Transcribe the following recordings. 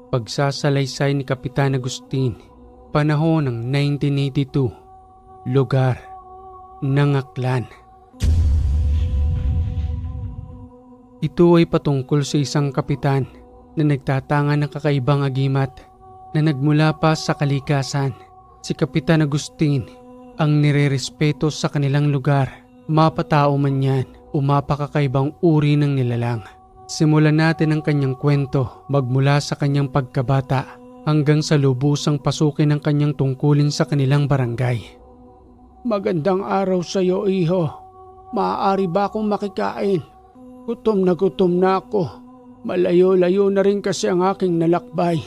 Pagsasalaysay ni Kapitan Agustin. Panahon ng 1982. Lugar, Nangaklan. Ito ay patungkol sa isang kapitan na nagtatanga ng kakaibang agimat na nagmula pa sa kalikasan. Si Kapitan Agustin ang nirerespeto sa kanilang lugar, mapatao man yan o mapakakaibang uri ng nilalang. Simulan natin ang kanyang kwento magmula sa kanyang pagkabata hanggang sa lubusang pasukin ng kanyang tungkulin sa kanilang barangay. Magandang araw sa iyo, iho. Maaari ba akong makikain? Gutom na ako. Malayo-layo na rin kasi ang aking nalakbay.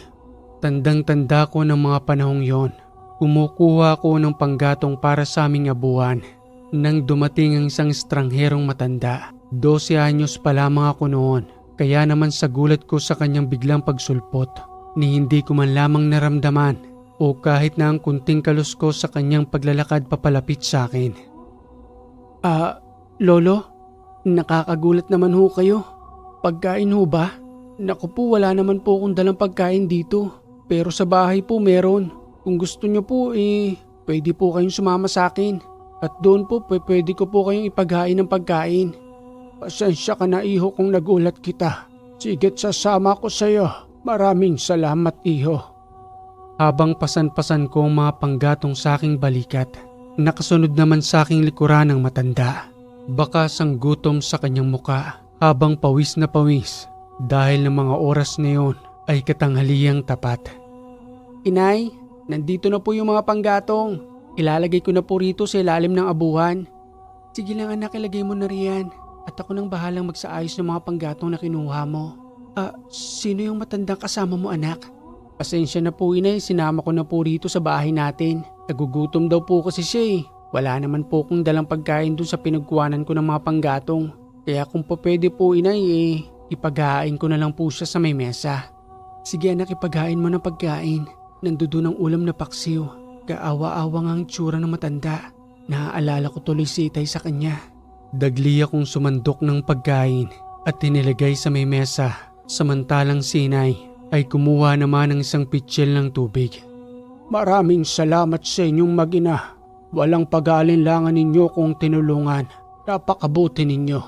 Tandang-tanda ko ng mga panahong yon. Kumukuha ko ng panggatong para sa aming abuhan. Nang dumating ang isang estrangherong matanda. 12 anyos pa lamang ako noon. Kaya naman sa gulat ko sa kanyang biglang pagsulpot, ni hindi ko man lamang naramdaman o kahit na ang kunting kalusko sa kanyang paglalakad papalapit sa akin. Lolo? Nakakagulat naman ho kayo. Pagkain ho ba? Naku po, wala naman po akong dalang pagkain dito. Pero sa bahay po meron. Kung gusto nyo po pwede po kayong sumama sa akin. At doon po pwede ko po kayong ipaghain ng pagkain. Pasensya ka na, iho, kung nagulat kita. Sige't sasama ko sa iyo. Maraming salamat, iho. Habang pasan-pasan ko ang mga panggatong sa aking balikat, nakasunod naman sa aking likuran ng matanda. Bakas ang gutom sa kanyang muka habang pawis na pawis dahil ng mga oras na yon ay katanghaliang tapat. Inay, nandito na po yung mga panggatong. Ilalagay ko na po rito sa ilalim ng abuhan. Sige lang anak, ilagay mo na riyan. At ako nang bahalang magsaayos ng mga panggatong na kinuha mo. Sino yung matandang kasama mo, anak? Pasensya na po, inay, sinama ko na po rito sa bahay natin. Nagugutom daw po kasi siya. Wala naman po kung dalang pagkain dun sa pinagkuhanan ko ng mga panggatong. Kaya kung po pwede po, inay, ipaghain ko na lang po siya sa may mesa. Sige anak, ipaghain mo ng pagkain. Nandoon ang ulam na paksiw. Kaawa-awa ang tsura ng matanda. Naaalala ko tuloy si Itay sa kanya. Dagli akong sumandok ng pagkain at tinilagay sa may mesa. Samantalang si Inay ay kumuha naman ng isang pitsil ng tubig. Maraming salamat sa inyong mag-ina. Walang pag-aalinlangan ninyo kung tinulungan. Napakabuti ninyo.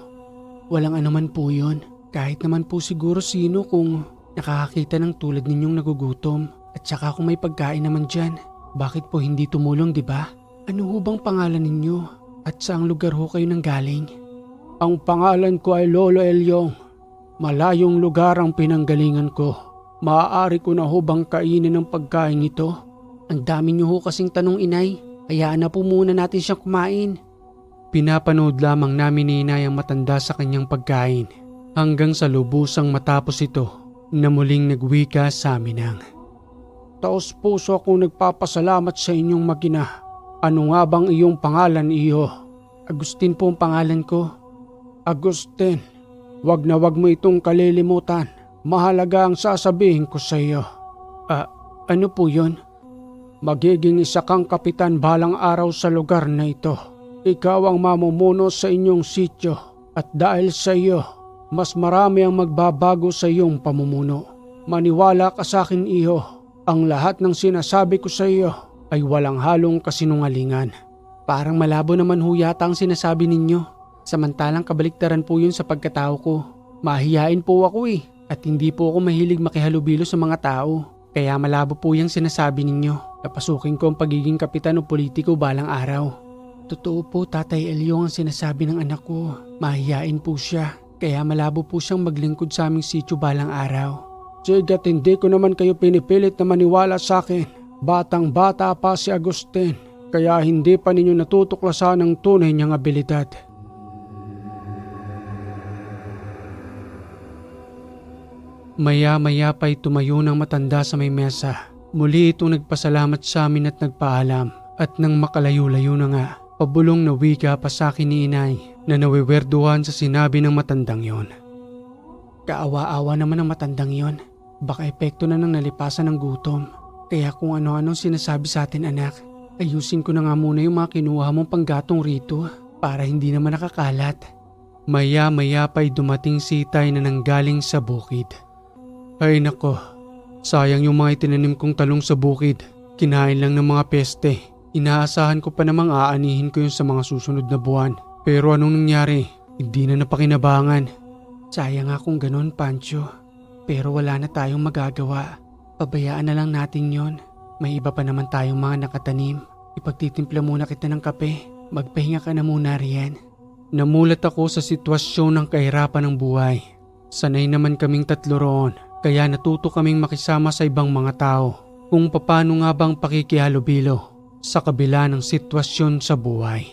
Walang anuman po yun. Kahit naman po siguro sino kung nakakakita ng tulad ninyong nagugutom. At saka kung may pagkain naman dyan, bakit po hindi tumulong, di ba? Ano ho bang pangalan ninyo? At saang lugar ho kayo nanggaling? Ang pangalan ko ay Lolo Elyong. Malayong lugar ang pinanggalingan ko. Maaari ko na ho bang kainin ng pagkain ito? Ang dami niyo ho kasing tanong, Inay. Hayaan na po muna natin siyang kumain. Pinapanood lamang namin ni Inay ang matanda sa kanyang pagkain hanggang sa lubusang matapos ito na muling nagwika sa amin ang taos puso akong nagpapasalamat sa inyong mag-ina. Ano nga bang iyong pangalan, iho? Agustin po ang pangalan ko. Agustin, wag na wag mo itong kalilimutan. Mahalaga ang sasabihin ko sa iyo. Ano po yon? Magiging isa kang kapitan balang araw sa lugar na ito. Ikaw ang mamumuno sa inyong sityo at dahil sa iyo, mas marami ang magbabago sa iyong pamumuno. Maniwala ka sa akin, iho. Ang lahat ng sinasabi ko sa iyo ay walang halong kasinungalingan. Parang malabo naman ho yata ang sinasabi ninyo. Samantalang kabaliktaran po yun sa pagkatao ko. Mahiyain po ako at hindi po ako mahilig makihalubilo sa mga tao. Kaya malabo po yung sinasabi ninyo. Napasukin ko ang pagiging kapitan o politiko balang araw. Totoo po, Tatay Elyong, ang sinasabi ng anak ko. Mahiyain po siya. Kaya malabo po siyang maglingkod sa aming sityo balang araw. Sigat hindi ko naman kayo pinipilit na maniwala sa akin. Batang-bata pa si Agustin. Kaya hindi pa ninyo natutuklasan ang tunay niyang abilidad. Maya-maya pa'y tumayo ng matanda sa may mesa. Muli itong nagpasalamat sa amin at nagpaalam. At nang makalayo-layo na nga, pabulong na wika pa sa akin ni Inay na nawiwerduhan sa sinabi ng matandang yon. Kaawa-awa naman ang matandang yon. Baka epekto na ng nalipasan ng gutom. Kaya kung ano-anong sinasabi sa atin, anak, ayusin ko na nga muna yung mga kinuha mong panggatong rito para hindi naman nakakalat. Maya-maya pa'y dumating si Itay na nanggaling sa bukid. Ay nako, Sayang yung mga itinanim kong talong sa bukid. Kinain lang ng mga peste. Inaasahan ko pa namang aanihin ko yun sa mga susunod na buwan. Pero anong nangyari? Hindi na napakinabangan. Sayang nga kung ganun, Pancho. Pero wala na tayong magagawa. Pabayaan na lang natin yon. May iba pa naman tayong mga nakatanim. Ipagtitimpla muna kita ng kape. Magpahinga ka na muna riyan. Namulat ako sa sitwasyon ng kahirapan ng buhay. Sanay naman kaming tatlo roon, kaya natuto kaming makisama sa ibang mga tao kung paano nga bang pakikihalubilo sa kabila ng sitwasyon sa buhay.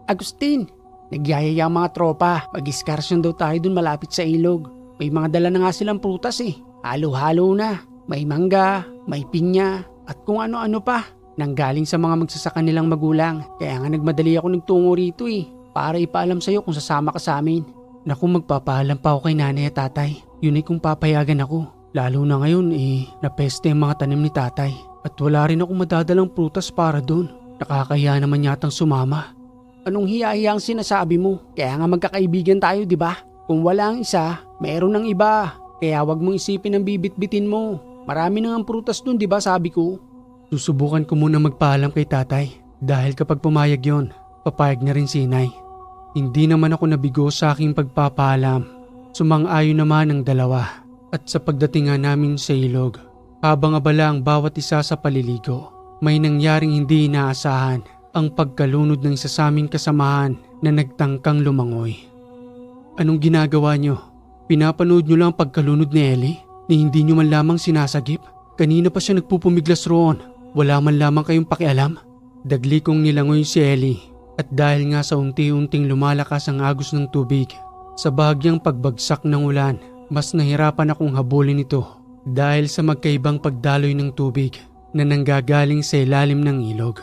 Agustin, nagyayaya ang mga tropa. Mag-excursion daw tayo dun malapit sa ilog. May mga dala na nga silang prutas eh. Halo-halo na. May mangga, may pinya, at kung ano-ano pa. Nanggaling sa mga magsasaka nilang magulang. Kaya nga nagmadali ako nagtungo rito eh. Para ipaalam sa'yo kung sasama ka sa amin. Naku, magpapaalam pa ako kay nanay at tatay. Yun ay kung papayagan ako. Lalo na ngayon napeste ang mga tanim ni tatay. At wala rin akong madadalang prutas para doon. Nakakahiya naman yatang sumama. Anong hiya-hiya ang sinasabi mo? Kaya nga magkakaibigan tayo, di ba? Kung wala ang isa, meron ng iba. Kaya wag mong isipin ang bibit-bitin mo. Marami nang ang prutas doon, di ba sabi ko? Susubukan ko muna magpaalam kay tatay. Dahil kapag pumayag yon, papayag na rin si inay. Hindi naman ako nabigo sa aking pagpapaalam. Sumang-ayon naman ang dalawa. At sa pagdating nga namin sa ilog, habang abala ang bawat isa sa paliligo, may nangyaring hindi inaasahan, ang pagkalunod ng isa sa aming kasamahan na nagtangkang lumangoy. Anong ginagawa nyo? Pinapanood nyo lang ang pagkalunod ni Ellie? Ni hindi nyo man lamang sinasagip? Kanina pa siya nagpupumiglas roon. Wala man lamang kayong pakialam? Dagli kong nilangoy si Ellie. At dahil nga sa unti-unting lumalakas ang agos ng tubig, sa bahagyang pagbagsak ng ulan, mas nahirapan akong habulin ito dahil sa magkaibang pagdaloy ng tubig na nanggagaling sa ilalim ng ilog.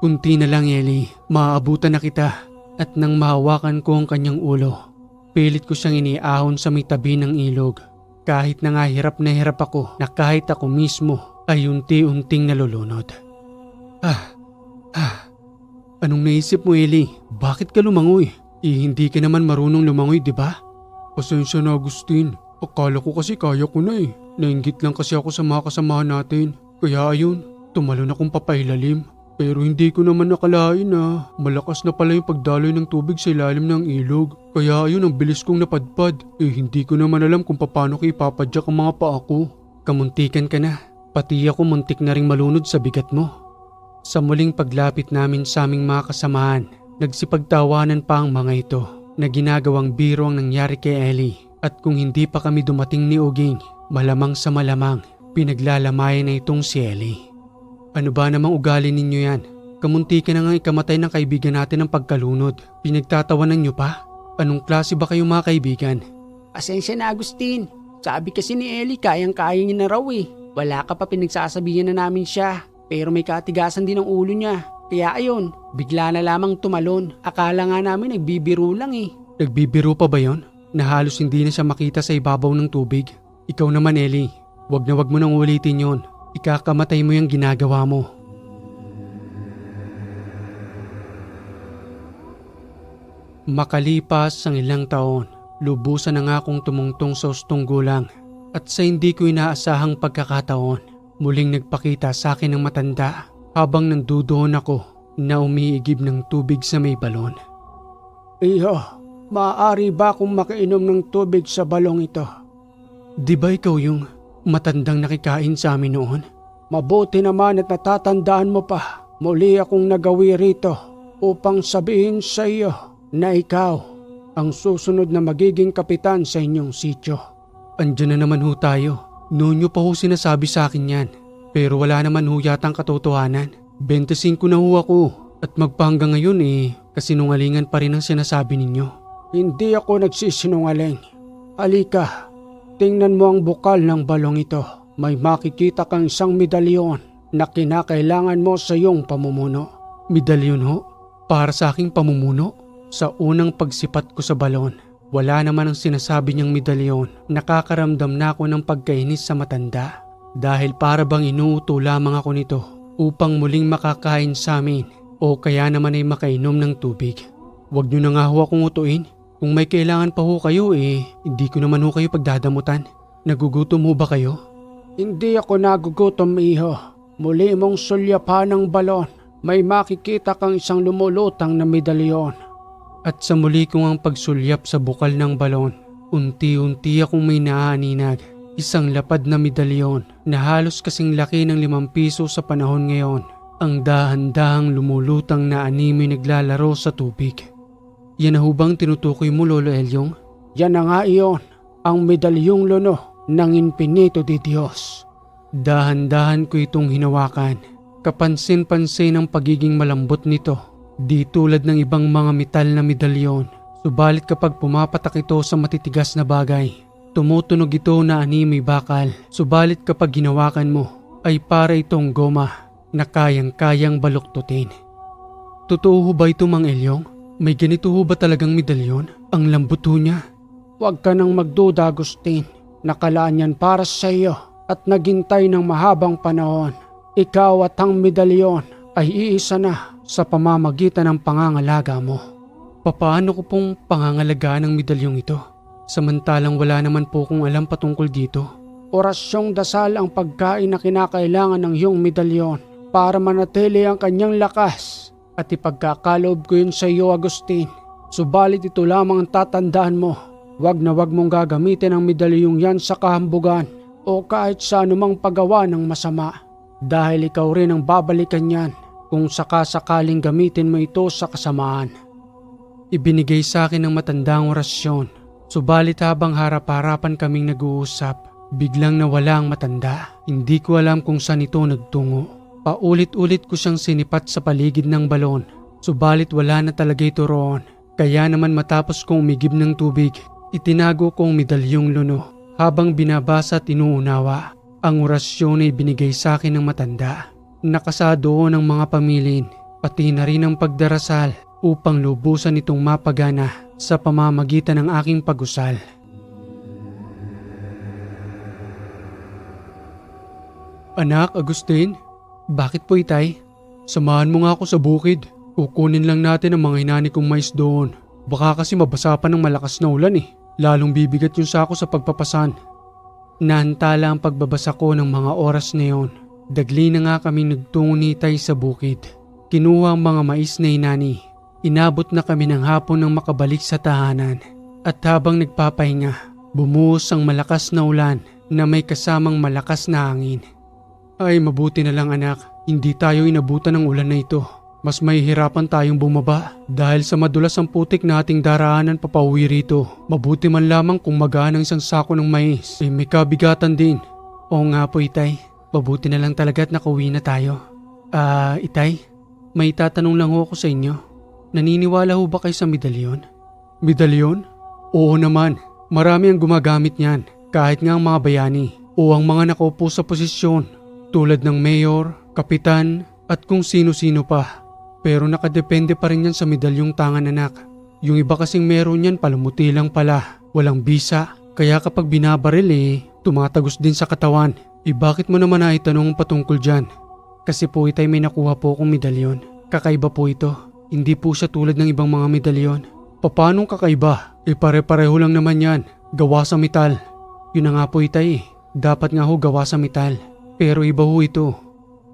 Kunti na lang, Ellie, maaabutan na kita. At nang mahawakan ko ang kanyang ulo, pilit ko siyang iniahon sa may tabi ng ilog. Kahit na nga hirap na hirap ako na kahit ako mismo ay unti-unting nalulunod. Anong naisip mo, Ellie? Bakit ka lumangoy? Hindi ka naman marunong lumangoy, di ba? Pasensya na, Agustin. Akala ko kasi kaya ko na eh. Nainggit lang kasi ako sa mga kasamahan natin. Kaya ayun, tumalon akong papailalim. Pero hindi ko naman nakalain na malakas na pala yung pagdaloy ng tubig sa ilalim ng ilog. Kaya ayun, ang bilis kong napadpad. Hindi ko naman alam kung paano ko ipapadyak ang mga paa ko. Kamuntikan ka na. Pati ako muntik na ring malunod sa bigat mo. Sa muling paglapit namin sa aming mga kasamahan, nagsipagtawanan pa ang mga ito na ginagawang biro ang nangyari kay Ellie. At kung hindi pa kami dumating ni Uging, malamang sa malamang, pinaglalamayan na itong si Ellie. Ano ba namang ugali ninyo yan? Kamunti ka na nga ikamatay ng kaibigan natin ng pagkalunod. Pinagtatawanan nyo pa? Anong klase ba kayong mga kaibigan? Pasensya na, Agustin. Sabi kasi ni Ellie kayang-kaya niya na raw eh. Wala ka pa, pinagsasabihan na namin siya. Pero may katigasan din ang ulo niya. Kaya ayun, bigla na lamang tumalon. Akala nga namin nagbibiro lang eh. Nagbibiro pa ba yon? Na halos hindi na siya makita sa ibabaw ng tubig? Ikaw naman, Ellie, wag mo nang ulitin yon. Ikakamatay mo yung ginagawa mo. Makalipas ang ilang taon, lubusan na nga akong tumungtong sa ustong gulang. At sa hindi ko inaasahang pagkakataon, muling nagpakita sa akin ng matanda habang nandudoon ako na umiigib ng tubig sa may balon. Iyo, maaari ba akong makainom ng tubig sa balong ito? Di ba ikaw yung matandang nakikain sa amin noon? Mabuti naman at natatandaan mo pa. Muli akong nagawi rito upang sabihin sa iyo na ikaw ang susunod na magiging kapitan sa inyong sityo. Andiyan na naman ho tayo. Noon nyo pa ho sinasabi sa akin yan. Pero wala naman ho yatang katotohanan. 25 na ho ako. At magpahanggang ngayon kasinungalingan pa rin ang sinasabi ninyo. Hindi ako nagsisinungaling. Halika, tingnan mo ang bukal ng balong ito. May makikita kang isang medalyon na kinakailangan mo sa iyong pamumuno. Medalyon ho? Para sa aking pamumuno? Sa unang pagsipat ko sa balon, wala naman ang sinasabi niyang medalyon. Nakakaramdam na ako ng pagkainis sa matanda. Dahil para bang inuuto lamang ako nito upang muling makakain sa amin o kaya naman ay makainom ng tubig. Huwag niyo na nga ho akong utuin. Kung may kailangan pa ho kayo hindi ko naman ho kayo pagdadamutan. Nagugutom ho ba kayo? Hindi ako nagugutom, iho. Muli mong sulyapan ng balon. May makikita kang isang lumulutang na medalyon. At sa muli kong ang pagsulyap sa bukal ng balon, unti-unti akong may naaaninag. Isang lapad na medalyon na halos kasing laki ng 5 piso sa panahon ngayon. Ang dahan-dahang lumulutang na animoy naglalaro sa tubig. Yan na hubang tinutukoy mo, Lolo Elyong? Yan na nga iyon, ang medalyong luno ng Infinito de Dios. Dahan-dahan ko itong hinawakan. Kapansin-pansin ang pagiging malambot nito. Di tulad ng ibang mga metal na medalyon. Subalit kapag pumapatak ito sa matitigas na bagay, tumutunog ito na animoy bakal. Subalit kapag hinawakan mo, ay para itong goma na kayang-kayang baluktutin. Totoo ho ba ito, Mang Elyong? May ganito ho ba talagang medalyon? Ang lambot ho niya. Huwag ka nang magduda, Agustin. Nakalaan yan para sa iyo at naghintay ng mahabang panahon. Ikaw at ang medalyon ay iisa na sa pamamagitan ng pangangalaga mo. Papaano ko pong pangangalagaan ng medalyong ito? Samantalang wala naman po kong alam patungkol dito. Orasyong dasal ang pagkain na kinakailangan ng iyong medalyon para manatili ang kanyang lakas. At ipagkakaloob ko yun sa iyo, Agustin. Subalit ito lamang ang tatandaan mo. Wag na wag mong gagamitin ang medalyong yan sa kahambugan o kahit sa anumang paggawa ng masama. Dahil ikaw rin ang babalikan yan kung sakasakaling gamitin mo ito sa kasamaan. Ibinigay sa akin ng matandang orasyon. Subalit habang harap-harapan kaming nag-uusap, biglang nawala ang matanda. Hindi ko alam kung saan ito nagtungo. Paulit-ulit ko siyang sinipat sa paligid ng balon. Subalit wala na talaga ito roon. Kaya naman matapos kong umigib ng tubig, itinago kong medalyong luno. Habang binabasa at inuunawa, ang orasyon ay binigay sa akin ng matanda. Nakasadoon ang mga pamilin, pati na rin ang pagdarasal upang lubusan itong mapagana sa pamamagitan ng aking pag-usal. Anak, Agustin, bakit po itay? Samahan mo nga ako sa bukid. Kukunin lang natin ang mga hinani kong mais doon. Baka kasi mabasa pa ng malakas na ulan eh. Lalong bibigat yung sako sa pagpapasan. Nahantala ang pagbabasa ko ng mga oras na yon. Dagli na nga kami nagtungo ni Itay sa bukid. Kinuha ang mga mais na hinani. Inabot na kami ng hapon nang makabalik sa tahanan. At habang nagpapahinga, bumuhos ang malakas na ulan na may kasamang malakas na hangin. Ay mabuti na lang anak, hindi tayo inabutan ng ulan na ito. Mas mahihirapan tayong bumaba dahil sa madulas ang putik na ating daraanan papauwi rito. Mabuti man lamang kung magaan ang isang sako ng mais. May kabigatan din. Oo nga po Itay, mabuti na lang talaga at nakauwi na tayo. Itay, may tatanong lang ako sa inyo. Naniniwala ho ba kayo sa medalyon? Medalyon? Oo naman, marami ang gumagamit niyan. Kahit nga ang mga bayani o ang mga nakaupo sa posisyon tulad ng mayor, kapitan at kung sino-sino pa. Pero nakadepende pa rin yan sa medalyong tangan anak. Yung iba kasing meron yan palamuti lang pala, walang bisa. Kaya kapag binabaril tumatagos din sa katawan. Bakit mo naman naitanong patungkol dyan? Kasi po Itay may nakuha po akong medalyon. Kakaiba po ito. Hindi po siya tulad ng ibang mga medalyon. Paanong kakaiba? Pare-pareho lang naman yan. Gawa sa metal. Yun na nga po Itay. Dapat nga ho gawa sa metal. Pero iba ho ito.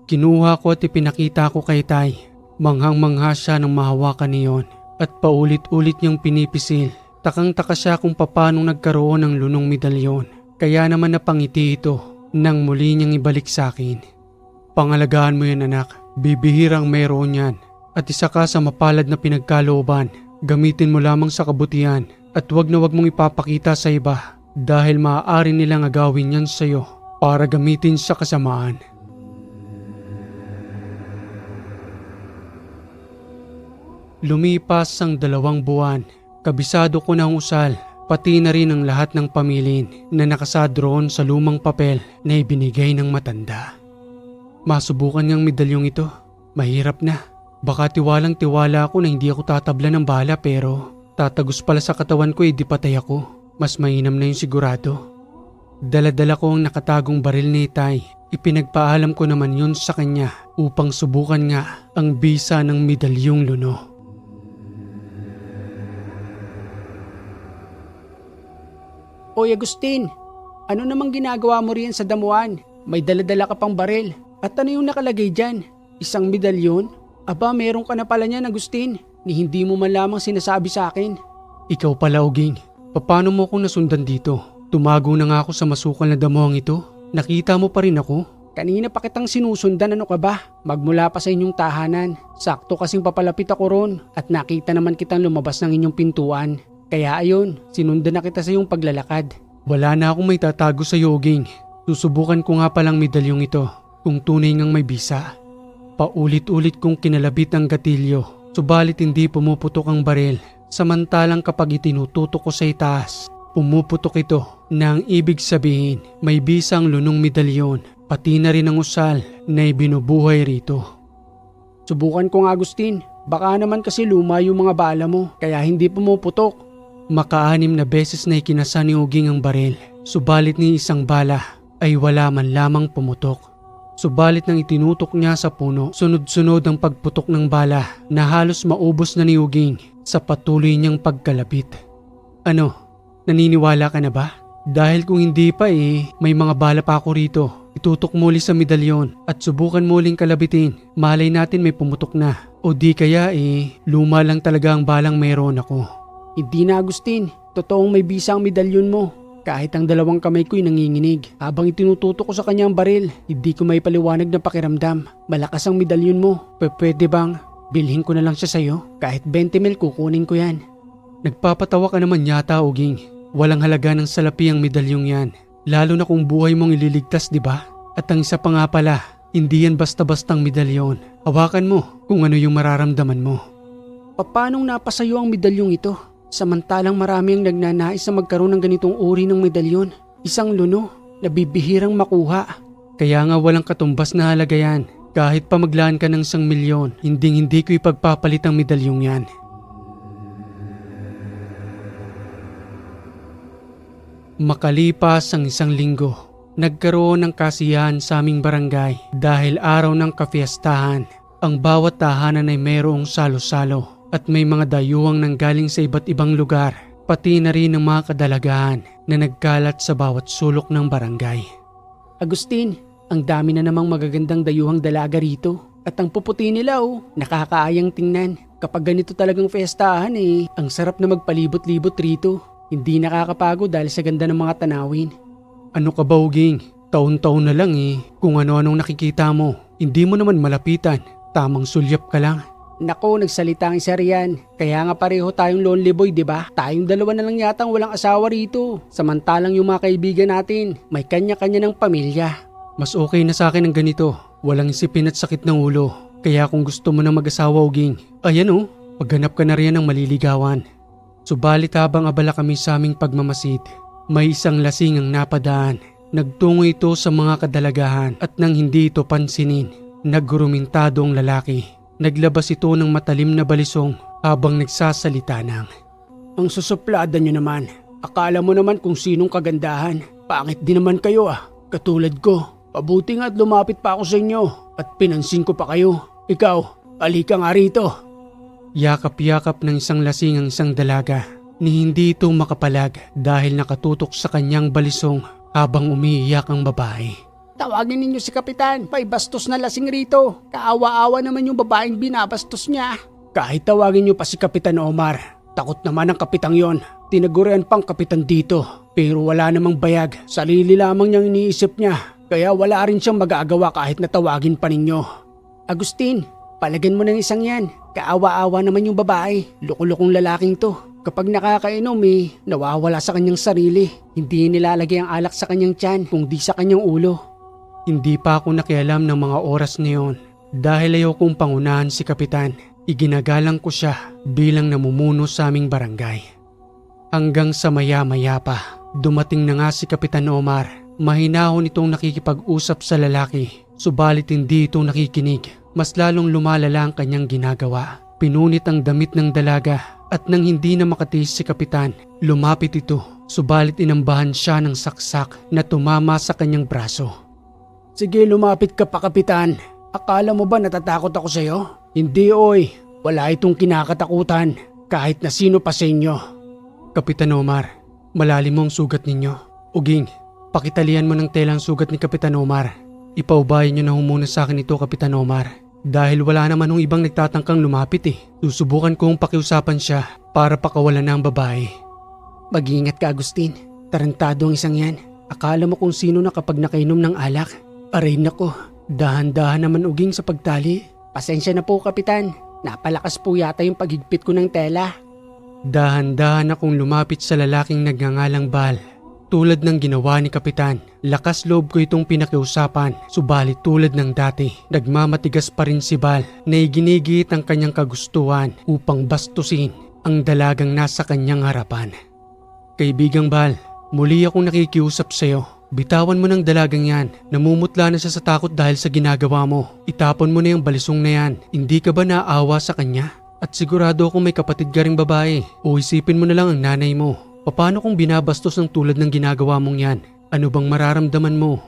Kinuha ko at ipinakita ko kay Tay. Manghang-mangha siya nang mahawakan niyon at paulit-ulit niyang pinipisil. Takang-taka siya kung paano nagkaroon ng lunong medalyon. Kaya naman napangiti ito nang muli niyang ibalik sa akin. Pangalagaan mo yan anak, bibihirang meron yan. At isa ka sa mapalad na pinagkalooban. Gamitin mo lamang sa kabutihan at wag na wag mong ipapakita sa iba dahil maaari nilang agawin yan sa iyo para gamitin sa kasamaan. Lumipas ang 2 buwan, kabisado ko na ang usal, pati na rin ang lahat ng pamilin na nakasadroon sa lumang papel na ibinigay ng matanda. Masubukan niyang medalyong ito, mahirap na. Baka tiwalang-tiwala ako na hindi ako tatabla ng bala pero tatagos pala sa katawan ko di patay ako. Mas mainam na yung sigurado. Dala-dala ko ang nakatagong baril ni Itay. Ipinagpaalam ko naman yun sa kanya upang subukan nga ang bisa ng medalyong luno. Oy Agustin, ano namang ginagawa mo riyan sa damuhan? may daladala ka pang baril. At ano yung nakalagay dyan? Isang medalyon? Aba, meron ka na pala niyan, Agustin. Ni hindi mo man lamang sinasabi sa akin. Ikaw pala, Uging. Paano mo akong nasundan dito? Tumago na nga ako sa masukal na damuhang ito. Nakita mo pa rin ako? Kanina pa kitang sinusundan, ano ka ba? Magmula pa sa inyong tahanan. Sakto kasing papalapit ako ron at nakita naman kitang lumabas ng inyong pintuan. Kaya ayun, sinundan na kita sa iyong paglalakad. Wala na akong may tatago sa Uging. Susubukan ko nga palang medalyong ito kung tunay ngang may bisa. Paulit-ulit kong kinalabit ang gatilyo, subalit hindi pumuputok ang baril. Samantalang kapag itinututok ko sa itaas, pumuputok ito na ang ibig sabihin may bisang lunong medalyon, pati na rin ang usal na ibinubuhay rito. Subukan ko nga, Agustin. Baka naman kasi luma yung mga bala mo, kaya hindi pumuputok. Maka-6 na beses na ikinasa ni Uging ang baril, subalit ni isang bala ay wala man lamang pumutok. Subalit nang itinutok niya sa puno, sunod-sunod ang pagputok ng bala na halos maubos na ni Uging sa patuloy niyang pagkalapit. Ano, naniniwala ka na ba? Dahil kung hindi pa may mga bala pa ako rito. Itutok muli sa medalyon at subukan muling kalabitin. Malay natin may pumutok na. O di kaya luma lang talaga ang balang mayroon ako. Hindi na, Agustin. Totoong may bisa ang medalyon mo. Kahit ang dalawang kamay ko'y nanginginig. Habang itinututok ko sa kanyang baril, hindi ko may paliwanag na pakiramdam. Malakas ang medalyon mo. Pwede bang bilhin ko na lang siya sa'yo? Kahit 20 mil kukunin ko yan. Nagpapatawa ka naman yata, Uging. Walang halaga ng salapi ang medalyong yan. Lalo na kung buhay mong ililigtas, di ba? At ang isa pa nga pala, hindi yan basta-bastang medalyon. Hawakan mo kung ano yung mararamdaman mo. Paanong napasayo ang medalyong ito? Samantalang marami ang nagnanais na magkaroon ng ganitong uri ng medalyon. Isang luno na bibihirang makuha. Kaya nga walang katumbas na halaga yan. Kahit pa maglaan ka ng 1,000,000, hindi ko ipagpapalit ang medalyong yan. Makalipas ang 1 linggo, nagkaroon ng kasiyahan sa aming barangay dahil araw ng kafiestahan. Ang bawat tahanan ay mayroong salo-salo at may mga dayuhang nanggaling sa iba't ibang lugar, pati na rin ang mga kadalagahan na nagkalat sa bawat sulok ng barangay. Agustin, ang dami na namang magagandang dayuhang dalaga rito. At ang puputi nila nakakaayang tingnan. Kapag ganito talagang fiestahan ang sarap na magpalibot-libot rito. Hindi nakakapagod dahil sa ganda ng mga tanawin. Ano ka ba, Uging? Taon-taon na lang kung ano-anong nakikita mo. Hindi mo naman malapitan, tamang sulyap ka lang. Nako, nagsalita ang isa riyan. Kaya nga pareho tayong lonely boy, di ba? Tayong dalawa na lang yatang walang asawa rito. Samantalang yung mga kaibigan natin, may kanya-kanya ng pamilya. Mas okay na sa akin ang ganito. Walang isipin at sakit ng ulo. Kaya kung gusto mo na mag-asawa, Uging, ayan maghanap ka na riyan ng maliligawan. Subalit habang abala kami sa aming pagmamasid, may isang lasing ang napadaan. Nagtungo ito sa mga kadalagahan at nang hindi ito pansinin, naggurumintado ang lalaki. Naglabas ito ng matalim na balisong habang nagsasalita ng, "Ang susuplada nyo naman. Akala mo naman kung sinong kagandahan. Pangit din naman kayo Katulad ko. Pabuti nga at lumapit pa ako sa inyo at pinansin ko pa kayo. Ikaw, halika nga rito." Yakap-yakap ng isang lasing ang isang dalaga ni hindi ito makapalag dahil nakatutok sa kanyang balisong habang umiiyak ang babae. "Tawagin ninyo si Kapitan, may bastos na lasing rito. Kaawa-awa naman yung babaeng binabastos niya." "Kahit tawagin nyo pa si Kapitan Omar, takot naman ang kapitang yon. Tinagurian pang kapitan dito, pero wala namang bayag. Sarili lamang niyang iniisip niya, kaya wala rin siyang magagawa kahit natawagin pa ninyo." "Agustin, palagyan mo ng isang yan. Kaawa-awa naman yung babae. Lukulukong lalaking to. Kapag nakakainom nawawala sa kanyang sarili. Hindi nilalagay ang alak sa kanyang tiyan kundi sa kanyang ulo." Hindi pa ako nakialam ng mga oras na yun dahil ayaw kong pangunahan si Kapitan. Iginagalang ko siya bilang namumuno sa aming barangay. Hanggang sa maya-maya pa, dumating na nga si Kapitan Omar. Mahinahon itong nakikipag-usap sa lalaki, subalit hindi ito nakikinig. Mas lalong lumalala ang kanyang ginagawa. Pinunit ang damit ng dalaga at nang hindi na makatiis si Kapitan, lumapit ito, subalit inambahan siya ng saksak na tumama sa kanyang braso. "Sige, lumapit ka pa, Kapitan. Akala mo ba natatakot ako sa'yo? Hindi, wala itong kinakatakutan kahit na sino pa sa inyo." "Kapitan Omar, malalim mo ang sugat ninyo. Uging, Pakitalian mo ng telang sugat ni Kapitan Omar. Ipaubayan niyo na humuna sa akin ito, Kapitan Omar. Dahil wala naman ng ibang nagtatangkang lumapit eh. Susubukan kong pakiusapan siya para pakawalan na ang babae. Mag-iingat ka, Agustin. Tarantado ang isang yan. Akala mo kung sino na kapag nakainom ng alak. Aray nako, dahan-dahan naman uging sa pagtali. Pasensya na po, Kapitan. Napalakas po yata yung paghigpit ko ng tela. Dahan-dahan akong lumapit sa lalaking nagngangalang Bal. Tulad ng ginawa ni Kapitan, lakas loob ko itong pinakiusapan. Subalit tulad ng dati, nagmamatigas pa rin si Bal na iginigit ang kanyang kagustuhan upang bastusin ang dalagang nasa kanyang harapan. Kaibigang Bal, muli akong nakikiusap sa'yo. Bitawan mo ng dalagang yan. Namumutla na siya sa takot dahil sa ginagawa mo. Itapon mo na yung balisong na yan. Hindi ka ba naawa sa kanya? At sigurado akong may kapatid ka ring babae. O isipin mo na lang ang nanay mo. Paano kung binabastos ng tulad ng ginagawa mong yan? Ano bang mararamdaman mo?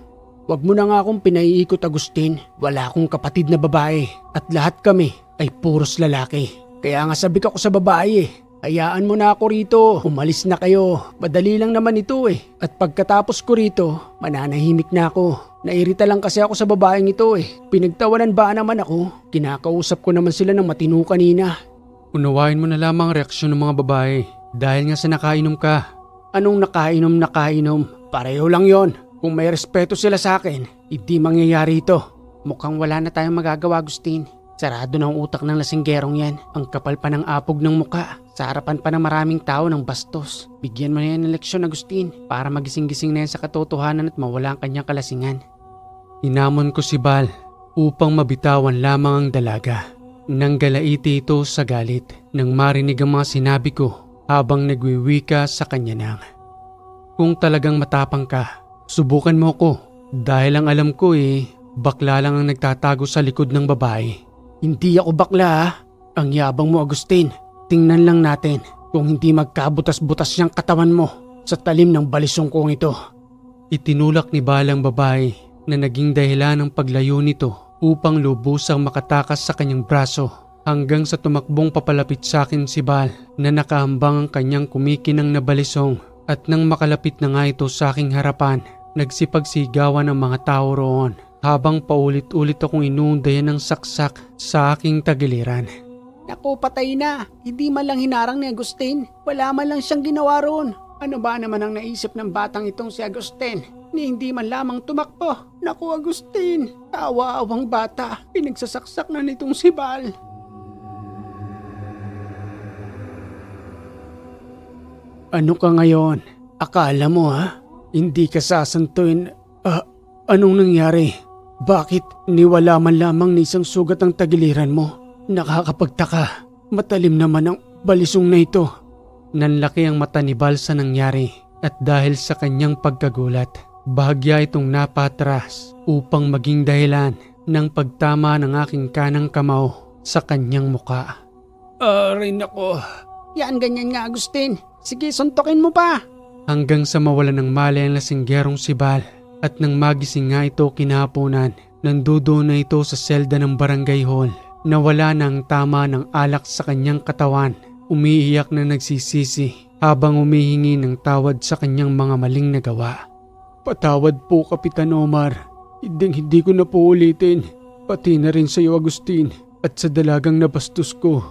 Huwag mo na nga akong pinaiikot, Agustin. Wala akong kapatid na babae. At lahat kami ay puros lalaki. Kaya nga sabi ko sa babae hayaan mo na ako rito. Umalis na kayo. Madali lang naman ito eh. At pagkatapos ko rito, mananahimik na ako. Nairita lang kasi ako sa babaeng ito eh. Pinagtawanan ba naman ako? Kinakausap ko naman sila ng matino kanina. Unawain mo na lamang ang reaksyon ng mga babae. Dahil nga sa nakainom ka. Anong nakainom? Pareho lang yon. Kung may respeto sila sa akin, hindi mangyayari ito. Mukhang wala na tayong magagawa, Agustin. Sarado na ang utak ng lasinggerong yan. Ang kapal pa ng apog ng muka. Sa harapan pa ng maraming tao ng bastos. Bigyan mo na yan ng leksyon, Agustin. Para magising-gising na yan sa katotohanan at mawala ang kanyang kalasingan. Hinamon ko si Bal upang mabitawan lamang ang dalaga. Nang galaiti ito sa galit nang marinig ang mga sinabi ko habang nagwiwika sa kanya nang. Kung talagang matapang ka, subukan mo ko. Dahil ang alam ko bakla lang ang nagtatago sa likod ng babae. Hindi ako bakla. Ang yabang mo, Agustin. Tingnan lang natin kung hindi magkabutas-butas niyang katawan mo sa talim ng balisong kong ito. Itinulak ni Bal ang babae na naging dahilan ng paglayo nito upang lubusang makatakas sa kanyang braso hanggang sa tumakbong papalapit sa akin si Bal na nakahambang ang kanyang kumikinang na balisong at nang makalapit na nga ito sa aking harapan, nagsipagsigawan ang mga tao roon habang paulit-ulit akong inuundayan ng saksak sa aking tagiliran. Naku, patay na. Hindi man lang hinarang ni Agustin. Wala man lang siyang ginawa roon. Ano ba naman ang naisip ng batang itong si Agustin? Ni hindi man lamang tumakbo. Naku, Agustin. Kawaawang bata. Pinagsasaksak na nitong si Bal. Ano ka ngayon? Akala mo hindi ka sasantuin. Anong nangyari? Bakit niwala man lamang ni isang sugat ang tagiliran mo? Nakakapagtaka. Matalim naman ang balisong na ito. Nanlaki ang mata ni Bal sa nangyari at dahil sa kanyang pagkagulat, bahagya itong napatras upang maging dahilan ng pagtama ng aking kanang kamao sa kanyang muka. Aray nako. Yan ganyan nga, Agustin. Sige, suntokin mo pa. Hanggang sa mawala ng malay ang lasinggerong si Bal at nang magising nga ito kinahaponan, nandudo na ito sa selda ng barangay hall. Nawala na ang tama ng alak sa kanyang katawan. Umiiyak na nagsisisi habang humihingi ng tawad sa kanyang mga maling nagawa. Patawad po, Kapitan Omar. Hindi ko na po ulitin. Pati na rin sa iyo, Agustin. At sa dalagang nabastos ko.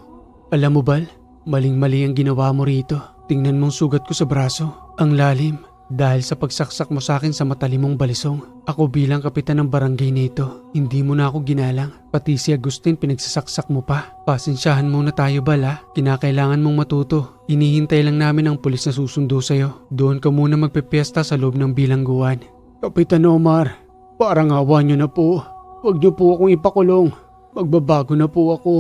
Alam mo, Bal, maling-mali ang ginawa mo rito. Tingnan mong sugat ko sa braso. Ang lalim. Dahil sa pagsaksak mo sa akin sa matalimong balisong. Ako bilang kapitan ng barangay nito, hindi mo na ako ginalang. Pati si Agustin pinagsasaksak mo pa. Pasensyahan muna tayo, Bal. Kinakailangan mong matuto. Inihintay lang namin ang pulis na susundo sa'yo. Doon ka muna magpepiesta sa loob ng bilangguan. Kapitan Omar, parang awa niyo na po. Huwag niyo po akong ipakulong. Magbabago na po ako.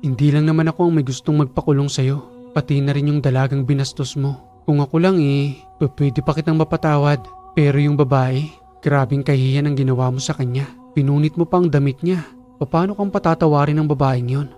Hindi lang naman ako ang may gustong magpakulong sa'yo. Pati na rin yung dalagang binastos mo. Kung ako lang pwede pa kitang mapatawad. Pero yung babae, grabing kahihiyan ang ginawa mo sa kanya. Pinunit mo pa ang damit niya. Paano kang patatawarin ng babaeng yon?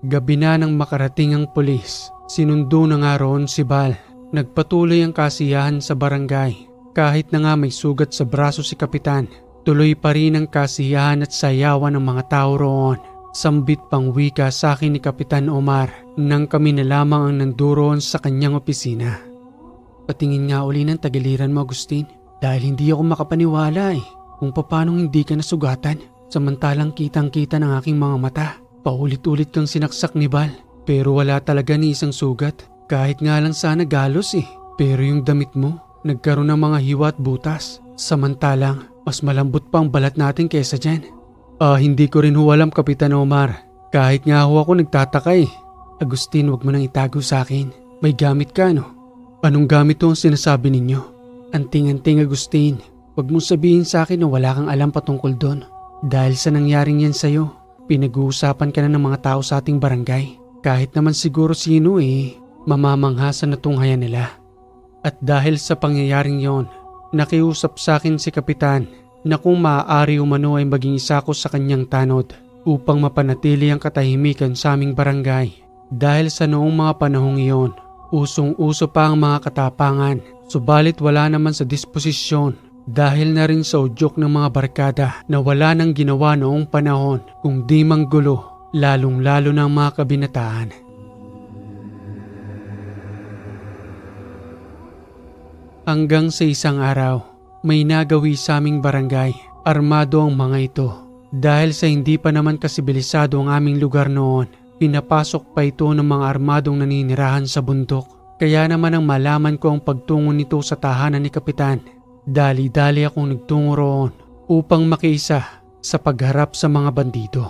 Gabi na nang makarating ang pulis. Sinundo na nga roon si Bal. Nagpatuloy ang kasiyahan sa barangay. Kahit na nga may sugat sa braso si Kapitan, tuloy pa rin ang kasiyahan at sayawan ng mga tao roon. Sambit pang wika sa akin ni Kapitan Omar nang kami na lamang ang nanduroon sa kanyang opisina. Patingin nga uli ng tagiliran mo, Agustin. Dahil hindi ako makapaniwala kung paanong hindi ka nasugatan. Samantalang kitang-kita ng aking mga mata. Paulit-ulit kang sinaksak ni Bal. Pero wala talaga ni isang sugat. Kahit nga lang sana galos Pero yung damit mo, nagkaroon ng mga hiwa at butas. Samantalang, mas malambot pa ang balat natin kaysa dyan. Hindi ko rin alam, Kapitan Omar. Kahit nga ako nagtataka Agustin, wag mo nang itago sa akin. May gamit ka, no? Anong gamit to ang sinasabi ninyo? Anting-anting, Agustin. Wag mong sabihin sa akin na wala kang alam patungkol doon. Dahil sa nangyaring yan sa'yo, pinag-uusapan ka na ng mga tao sa ating barangay. Kahit naman siguro sino mamamangha sa natunghayan nila. At dahil sa pangyayaring yon, nakiusap sa akin si Kapitan na kung maaari umano ay maging isa ko sa kanyang tanod upang mapanatili ang katahimikan sa aming barangay. Dahil sa noong mga panahong iyon, usong-uso pa ang mga katapangan, subalit wala naman sa disposisyon dahil na rin sa udyok ng mga barkada na wala nang ginawa noong panahon kung di manggulo, lalong-lalo ng mga kabinataan. Hanggang sa isang araw, may nagawi sa aming barangay, armado ang mga ito. Dahil sa hindi pa naman kasibilisado ang aming lugar noon, pinapasok pa ito ng mga armadong naninirahan sa bundok. Kaya naman ang malaman ko ang pagtungo nito sa tahanan ni Kapitan, dali-dali akong nagtungo roon upang makiisa sa pagharap sa mga bandido.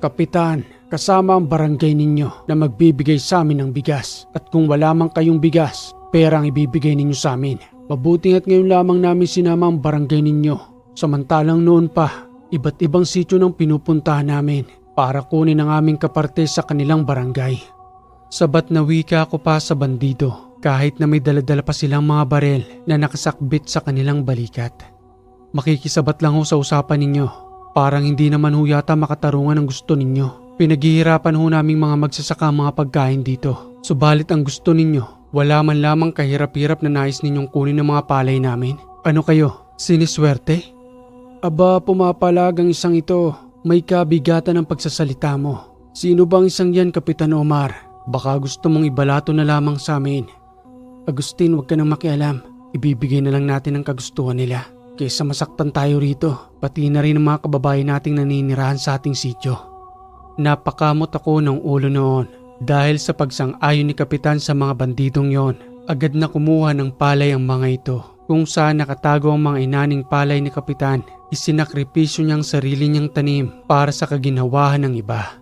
Kapitan, kasama ang barangay ninyo na magbibigay sa amin ng bigas. At kung wala man kayong bigas, pera ang ibibigay ninyo sa amin. Mabuting at ngayon lamang namin sinama ang barangay ninyo. Samantalang noon pa, iba't ibang sityo nang pinupuntahan namin para kunin ang aming kaparte sa kanilang barangay. Sabat na wika ako pa sa bandido kahit na may daladala pa silang mga barel na nakasakbit sa kanilang balikat. Makikisabat lang ho sa usapan ninyo. Parang hindi naman ho yata makatarungan ang gusto ninyo. Pinaghihirapan ho naming mga magsasaka mga pagkain dito. Subalit ang gusto ninyo, wala man lamang kahirap-hirap na nais ninyong kunin ng mga palay namin. Ano kayo, siniswerte? Aba, pumapalag ang isang ito. May kabigatan ang pagsasalita mo. Sino bang isang yan, Kapitan Omar? Baka gusto mong ibalato na lamang sa amin. Agustin, huwag ka nang makialam. Ibibigay na lang natin ang kagustuhan nila. Kaysa masaktan tayo rito, pati na rin ang mga kababayan nating naninirahan sa ating sityo. Napakamot ako ng ulo noon dahil sa pagsang-ayon ni Kapitan sa mga bandidong yon. Agad na kumuha ng palay ang mga ito. Kung saan nakatago ang mga inaning palay ni Kapitan, isinakripisyo niyang sarili niyang tanim para sa kaginhawahan ng iba.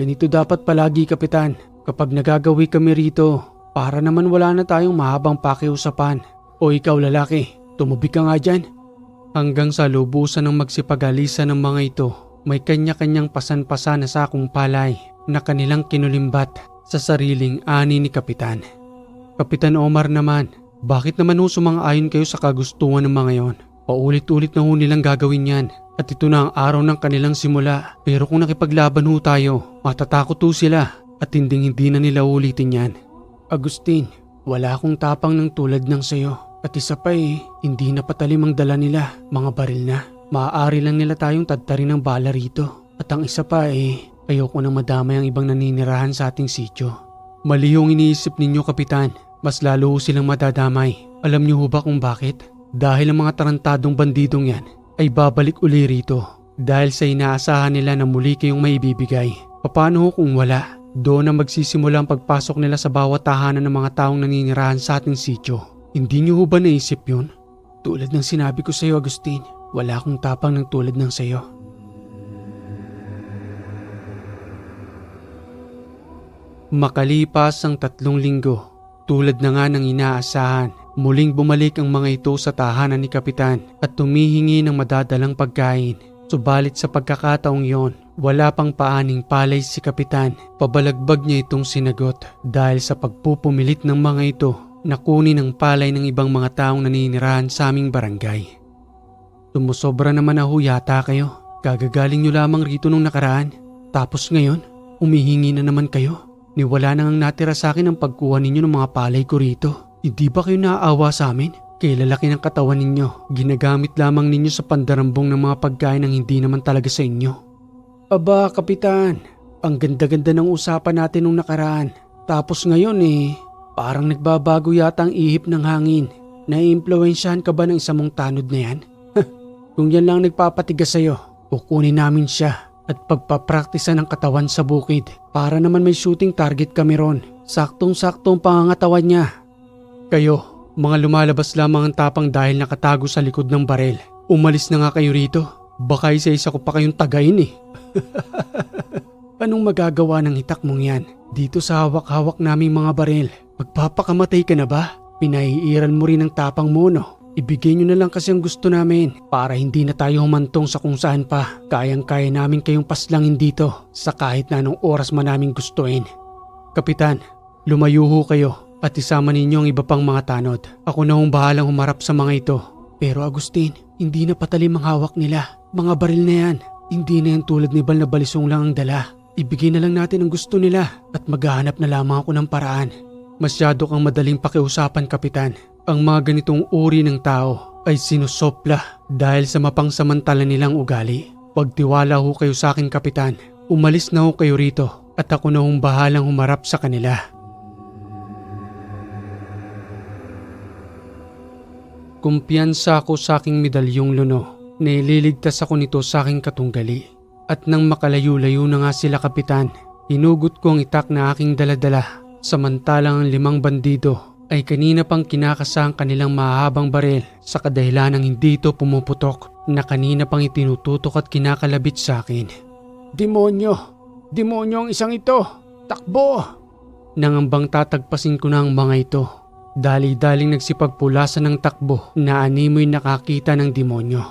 Ganito dapat palagi, Kapitan, kapag nagagawi kami rito, para naman wala na tayong mahabang pakiusapan. O ikaw lalaki, tumubi ka nga dyan. Hanggang sa lubusan ng magsipag-alisan ng mga ito, may kanya-kanyang pasan-pasan na sakong palay na kanilang kinulimbat sa sariling ani ni Kapitan. Kapitan Omar naman, bakit naman ho sumang-ayon kayo sa kagustuhan ng mga yon? Paulit-ulit na ho nilang gagawin yan at ito na ang araw ng kanilang simula. Pero kung nakipaglaban ho tayo, matatakot ho sila at hindi na nila ulitin yan. Agustin, wala akong tapang ng tulad ng sayo. At isa pa hindi na patalim ang dala nila, mga baril na. Maaari lang nila tayong tadtarin ng bala rito. At ang isa pa ayoko nang madamay ang ibang naninirahan sa ating sityo. Mali yung iniisip ninyo, Kapitan. Mas lalo silang madadamay. Alam niyo ho ba kung bakit? Dahil ang mga tarantadong bandidong yan ay babalik uli rito. Dahil sa inaasahan nila na muli kayong maibibigay. Paano ho kung wala? Doon na magsisimula ang pagpasok nila sa bawat tahanan ng mga taong naninirahan sa ating sityo. Hindi niyo ho ba naisip yun? Tulad ng sinabi ko sa iyo, Agustin, wala akong tapang ng tulad ng sayo. Makalipas ang 3 linggo, tulad na nga ng inaasahan, muling bumalik ang mga ito sa tahanan ni Kapitan at tumihingi ng madadalang pagkain. Subalit sa pagkakataong yon, wala pang paaning palay si Kapitan. Pabalagbag niya itong sinagot dahil sa pagpupumilit ng mga ito na kunin ang palay ng ibang mga taong naninirahan sa aming barangay. Sumusobra naman na ho yata kayo. Gagagaling nyo lamang rito nung nakaraan. Tapos ngayon, umihingi na naman kayo. Niwala na ngang natira sa akin ang pagkuha ninyo ng mga palay ko rito. Hindi ba kayo naaawa sa amin? Kay lalaki ng katawan ninyo, ginagamit lamang ninyo sa pandarambong ng mga pagkain ng hindi naman talaga sa inyo. Aba, Kapitan, ang ganda-ganda ng usapan natin nung nakaraan. Tapos ngayon parang nagbabago yata ang ihip ng hangin. Naiimpluwensyahan ka ba ng isa mong tanod na yan? Kung yan lang nagpapatigas sa'yo, kukunin namin siya at pagpapraktisan ng katawan sa bukid para naman may shooting target kami ron. Saktong-saktong pangangatawan niya. Kayo, mga lumalabas lamang ang tapang dahil nakatago sa likod ng barel. Umalis na nga kayo rito. Baka isa-isa ko pa kayong tagayin Anong magagawa ng hitak mong yan? Dito sa hawak-hawak naming mga barel. Magpapakamatay ka na ba? Pinaiiral mo rin ang tapang mo, no? Ibigay nyo na lang kasi ang gusto namin para hindi na tayo humantong sa kung saan pa. Kayang-kaya namin kayong paslangin dito sa kahit na anong oras man namin gustuin. Kapitan, lumayo ho kayo at isama ninyo ang iba pang mga tanod. Ako na hong bahalang humarap sa mga ito. Pero Agustin, hindi na patalim ang hawak nila. Mga baril na yan. Hindi na yan tulad ni Bal na balisong lang ang dala. Ibigay na lang natin ang gusto nila at maghahanap na lamang ako ng paraan. Masyado kang madaling pakiusapan, Kapitan. Ang mga ganitong uri ng tao ay sinusopla dahil sa mapangsamantala nilang ugali. Pagtiwala ho kayo sa akin, Kapitan. Umalis na ho kayo rito at ako na hong bahalang humarap sa kanila. Kumpiyansa ako sa aking medalyong luno. Naililigtas ako nito sa aking katunggali. At nang makalayo-layo na nga sila, Kapitan, hinugot ko ang itak na aking daladala. Samantalang ang 5 bandido ay kanina pang kinakasa ang kanilang mahabang baril sa kadahilan ng hindi ito pumuputok na kanina pang itinututok at kinakalabit sa akin. Demonyo! Demonyo ang isang ito! Takbo! Nangambang tatagpasin ko na ang mga ito. Dali-daling nagsipagpulasan ng takbo na animoy nakakita ng demonyo.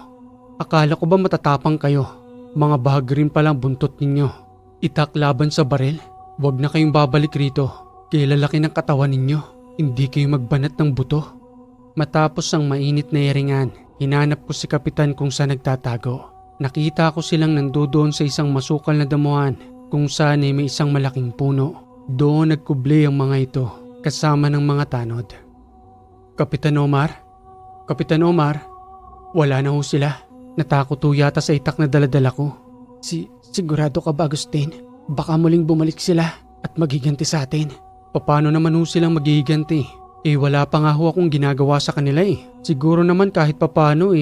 Akala ko ba matatapang kayo? Mga bahag rin palang buntot ninyo. Itak laban sa baril? Huwag na kayong babalik rito. Kilalaki ng katawan ninyo. Hindi kayo magbanat ng buto. Matapos ang mainit na iringan, hinanap ko si Kapitan kung saan nagtatago. Nakita ko silang nandoon sa isang masukal na damuhan kung saan ay may isang malaking puno. Doon nagkubli ang mga ito kasama ng mga tanod. Kapitan Omar? Kapitan Omar? Wala na ho sila. Natakot ho yata sa itak na daladala ko. Sigurado ka ba, Agustin? Baka muling bumalik sila at maghiganti sa atin. Paano naman ho silang maghiganti? Wala pa nga ho akong ginagawa sa kanila Siguro naman kahit papano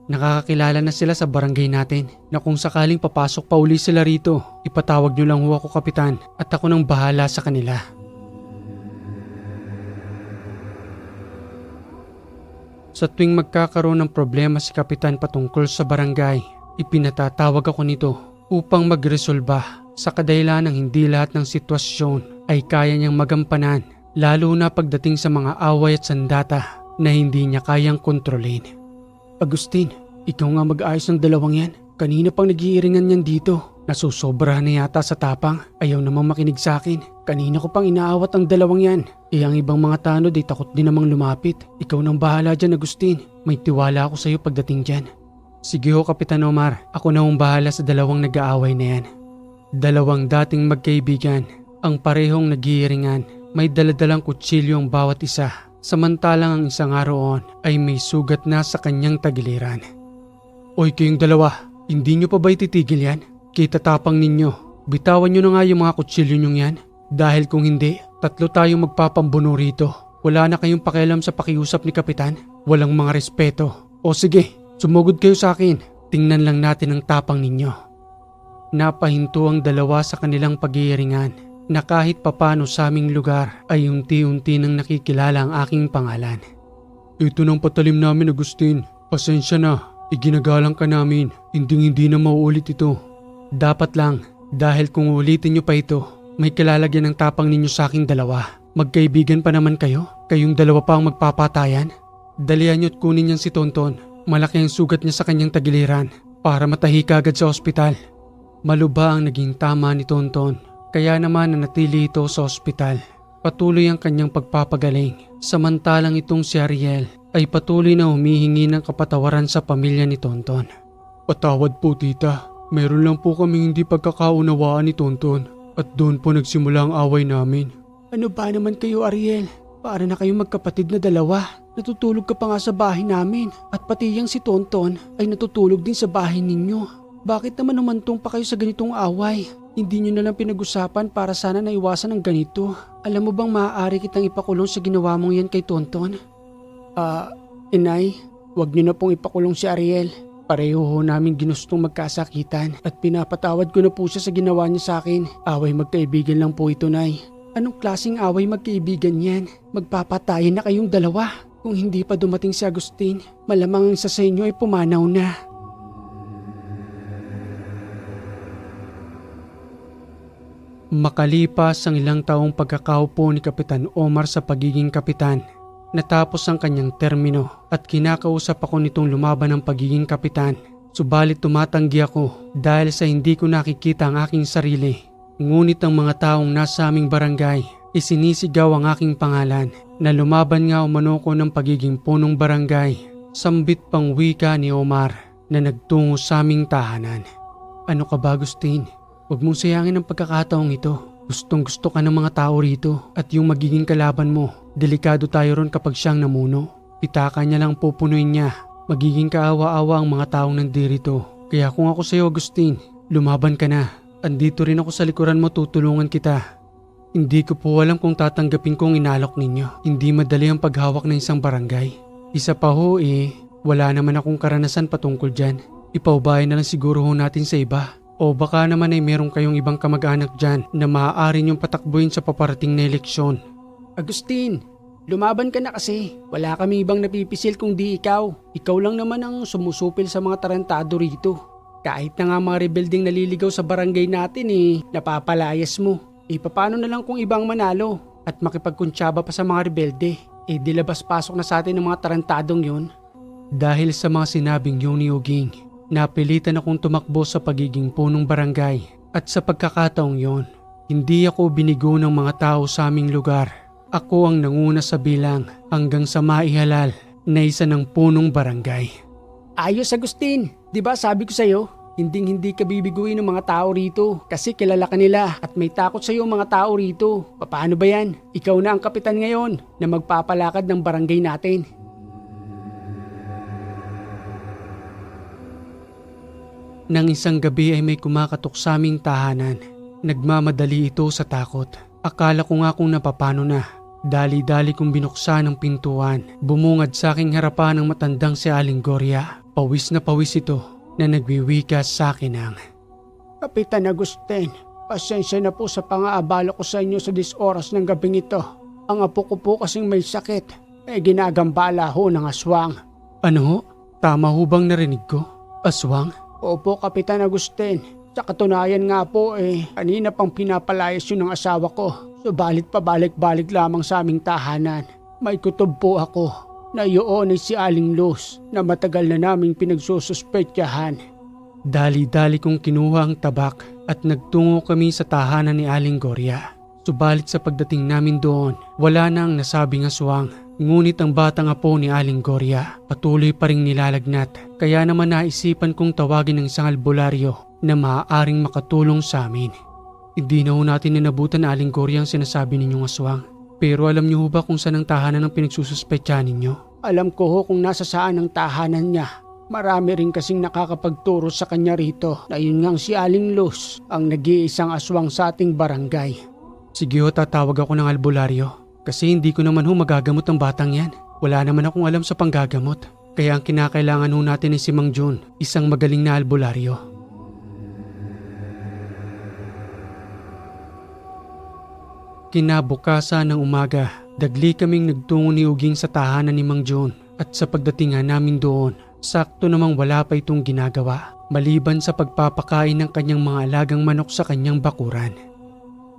nakakakilala na sila sa barangay natin. Na kung sakaling papasok pa uli sila rito, ipatawag nyo lang ho ako, Kapitan, at ako nang bahala sa kanila. Sa tuwing magkakaroon ng problema si Kapitan patungkol sa barangay, ipinatatawag ako nito upang magresolba sa kadahilan ng hindi lahat ng sitwasyon ay kaya niyang magampanan, lalo na pagdating sa mga away at sandata na hindi niya kayang kontrolin. Agustin, ikaw nga mag-ayos ng dalawang yan. Kanina pang nag-iiringan yan dito. Nasusobra na yata sa tapang. Ayaw namang makinig sa akin. Kanina ko pang inaawat ang dalawang yan. Ang ibang mga tanod ay takot din namang lumapit. Ikaw nang bahala dyan, Agustin. May tiwala ako sa iyo pagdating dyan. Sige ho, Kapitan Omar. Ako na hong bahala sa dalawang nag-aaway na yan. Dalawang dating magkaibigan. Ang parehong nag-iiringan. May daladalang kutsilyo ang bawat isa. Samantalang ang isang roon ay may sugat na sa kanyang tagiliran. Oy, kayong dalawa. Hindi nyo pa ba ititigil yan? Kita-tapang ninyo. Bitawan nyo na nga yung mga kutsilyo nyong yan. Dahil kung hindi, 3 tayong magpapambuno rito. Wala na kayong pakialam sa pakiusap ni Kapitan. Walang mga respeto. O sige, sumugod kayo sa akin. Tingnan lang natin ang tapang ninyo. Napahinto ang dalawa sa kanilang pag-iiringan na kahit papano sa aming lugar ay unti-unti nang nakikilala ang aking pangalan. Ito nang patalim namin, Agustin. Pasensya na. Iginagalang ka namin. Hindi na mauulit ito. Dapat lang, dahil kung ulitin nyo pa ito, may kalalagyan ng tapang ninyo sa aking dalawa. Magkaibigan pa naman kayo? Kayong dalawa pa ang magpapatayan? Dalihan nyo't kunin niyang si Tonton. Malaki ang sugat niya sa kanyang tagiliran para matahi kaagad sa ospital. Malubha ang naging tama ni Tonton, kaya naman nanatili ito sa ospital. Patuloy ang kanyang pagpapagaling. Samantalang itong si Ariel ay patuloy na humihingi ng kapatawaran sa pamilya ni Tonton. Patawad po, tita. Meron lang po kaming hindi pagkakaunawaan ni Tonton at doon po nagsimula ang away namin. Ano ba naman kayo, Ariel? Para na kayong magkapatid na dalawa. Natutulog ka pa nga sa bahay namin at pati yang si Tonton ay natutulog din sa bahay ninyo. Bakit naman humantong pa kayo sa ganitong away? Hindi nyo na lang pinag-usapan para sana naiwasan ang ganito. Alam mo bang maaari kitang ipakulong sa ginawa mong yan kay Tonton? Inay, wag nyo na pong ipakulong si Ariel. Pareho ho namin ginustong magkasakitan at pinapatawad ko na po siya sa ginawa niya sa akin. Away magkaibigan lang po ito, Nay. Anong klaseng away magkaibigan yan? Magpapatayin na kayong dalawa. Kung hindi pa dumating si Agustin, malamang ang isa sa inyo ay pumanaw na. Makalipas ang ilang taong pagkakaupo ni Kapitan Omar sa pagiging kapitan, natapos ang kanyang termino at kinakausap ako nitong lumaban ng pagiging kapitan. Subalit tumatanggi ako dahil sa hindi ko nakikita ang aking sarili. Ngunit ang mga taong nasa aming barangay, isinisigaw ang aking pangalan na lumaban nga umano ko ng pagiging punong barangay. Sambit pang wika ni Omar na nagtungo sa aming tahanan. Ano ka ba, Agustin? Huwag mong sayangin ang pagkakataong ito. Gustong gusto ka ng mga tao rito at yung magiging kalaban mo, delikado tayo ron kapag siyang namuno. Pitaka niya lang pupunuin niya. Magiging kaawa-awa ang mga taong nandirito. Kaya kung ako sa'yo, Agustin, lumaban ka na. Andito rin ako sa likuran mo, tutulungan kita. Hindi ko po alam kung tatanggapin ko ang inalok ninyo. Hindi madali ang paghawak ng isang barangay. Isa pa ho wala naman akong karanasan patungkol dyan. Ipaubayan na lang siguro ho natin sa iba. O baka naman ay meron kayong ibang kamag-anak dyan na maaari niyong patakbuhin sa paparating na eleksyon. Agustin, lumaban ka na kasi. Wala kami ibang napipisil kung di ikaw. Ikaw lang naman ang sumusupil sa mga tarantado rito. Kahit na nga mga rebeldeng naliligaw sa barangay natin napapalayas mo. Paano na lang kung ibang manalo at makipagkuntsaba pa sa mga rebelde? Di labas-pasok na sa atin ng mga tarantadong yun. Dahil sa mga sinabing yun ni Uging, napilitan akong tumakbo sa pagiging punong barangay at sa pagkakataong yon, hindi ako binigo ng mga tao sa aming lugar. Ako ang nanguna sa bilang hanggang sa maihalal na isa ng punong barangay. Ayos, Agustin. Diba sabi ko sa'yo, hindi ka bibiguin ng mga tao rito kasi kilala ka nila at may takot sa'yo mga tao rito. Paano ba yan? Ikaw na ang kapitan ngayon na magpapalakad ng barangay natin. Nang isang gabi ay may kumakatok sa aming tahanan. Nagmamadali ito sa takot. Akala ko nga kung napapano na. Dali-dali kong binuksan ang pintuan. Bumungad sa aking harapan ang matandang si Aling Gloria. Pawis na pawis ito na nagwiwika sa akin ng, Kapitan Agustin, pasensya na po sa pang-aabala ko sa inyo sa oras ng gabing ito. Ang apo ko po kasing may sakit. Ginagambala ho ng aswang. Ano ho? Tama ho bang narinig ko? Aswang? Opo, Kapitan Agustin. Sa katunayan nga po kanina pang pinapalayas yun ng asawa ko. Subalit pabalik-balik lamang sa aming tahanan. May kutob po ako na iyon ay si Aling Luz na matagal na naming pinagsususpetyahan. Dali-dali kong kinuha ang tabak at nagtungo kami sa tahanan ni Aling Gloria. Subalit sa pagdating namin doon, wala na ang nasabing aswang. Ngunit ang batang apo ni Aling Gloria patuloy pa ring nilalagnat. Kaya naman naisipan kong tawagin ng isang albularyo na maaaring makatulong sa amin. Hindi na ho natin ninabutan na Aling Gloria ang sinasabi ninyong aswang. Pero alam niyo ba kung saan ang tahanan ng pinagsususpetyahan ninyo? Alam ko ho kung nasa saan ang tahanan niya. Marami rin kasing nakakapagturo sa kanya rito na yun ngang si Aling Luz ang nag-iisang aswang sa ating barangay. Sige ho, tatawag ako ng albularyo. Kasi hindi ko naman ho magagamot ang batang yan. Wala naman akong alam sa panggagamot. Kaya ang kinakailangan ho natin ay si Mang Jun, isang magaling na albularyo. Kinabukasan ng umaga, dagli kaming nagtungo ni Uging sa tahanan ni Mang Jun at sa pagdating namin doon, sakto namang wala pa itong ginagawa maliban sa pagpapakain ng kanyang mga alagang manok sa kanyang bakuran.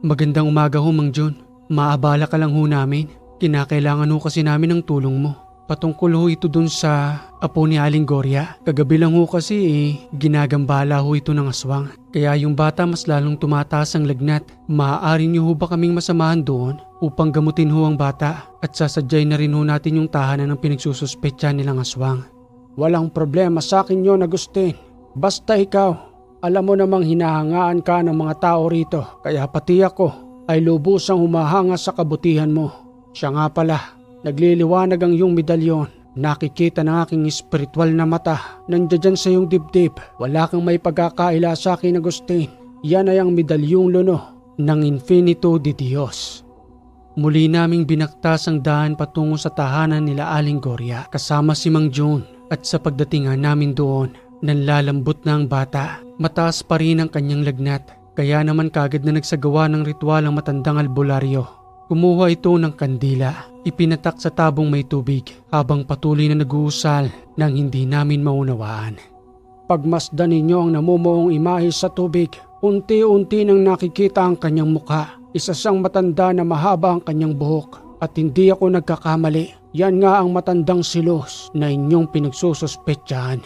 Magandang umaga ho, Mang Jun. Maabala ka lang ho namin. Kinakailangan ho kasi namin ng tulong mo. Patungkol ho ito dun sa apo ni Aling Gloria. Kagabi lang ho kasi ginagambala ho ito ng aswang. Kaya yung bata mas lalong tumataas ang lagnat. Maaari niyo ho ba kaming masamahan doon upang gamutin ho ang bata at sasadyay na rin ho natin yung tahanan ng pinagsususpetya nilang aswang. Walang problema sa akin yun, Agustin. Basta ikaw, alam mo namang hinahangaan ka ng mga tao rito. Kaya pati ako ay lubusang humahanga sa kabutihan mo. Siya nga pala, nagliliwanag ang iyong medalyon. Nakikita ng aking espiritual na mata. Nandiyan sa iyong dibdib. Wala kang may pagkakaila sa akin, Agustin. Yan ay ang medalyong luno ng Infinito de Dios. Muli naming binaktas ang daan patungo sa tahanan nila Aling Gloria kasama si Mang June, at sa pagdating namin doon, nanlalambot na ang bata. Mataas pa rin ang kanyang lagnat, kaya naman kagad na nagsagawa ng ritual ang matandang albularyo. Kumuha ito ng kandila, ipinatak sa tabong may tubig habang patuloy na nag-uusal nang hindi namin maunawaan. Pagmasdan ninyo ang namumuong imahe sa tubig, unti-unti nang nakikita ang kanyang mukha. Isa siyang matanda na mahaba ang kanyang buhok, at hindi ako nagkakamali. Yan nga ang matandang si Luz na inyong pinagsususpetsahan.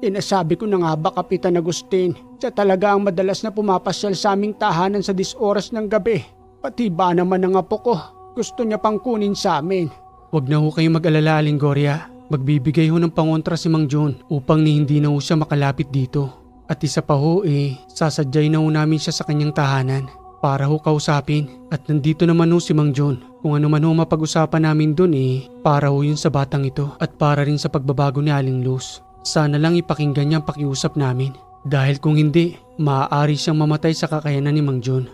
Inasabi ko na nga ba, Kapitan Agustin, siya talaga ang madalas na pumapasyal sa aming tahanan sa 10 oras ng gabi. Pati ba naman ang apo ko, gusto niya pang kunin sa amin. Huwag na ho kayong mag-alala, Aling Gloria. Magbibigay ho ng pangontra si Mang June upang hindi na ho siya makalapit dito. At isa pa ho sasadyay na ho namin siya sa kanyang tahanan para ho kausapin. At nandito naman ho si Mang June. Kung ano man ho mapag-usapan namin dun para ho yun sa batang ito at para rin sa pagbabago ni Aling Luz. Sana lang ipakinggan niya ang pakiusap namin. Dahil kung hindi, maaari siyang mamatay sa kakayanan ni Mang June.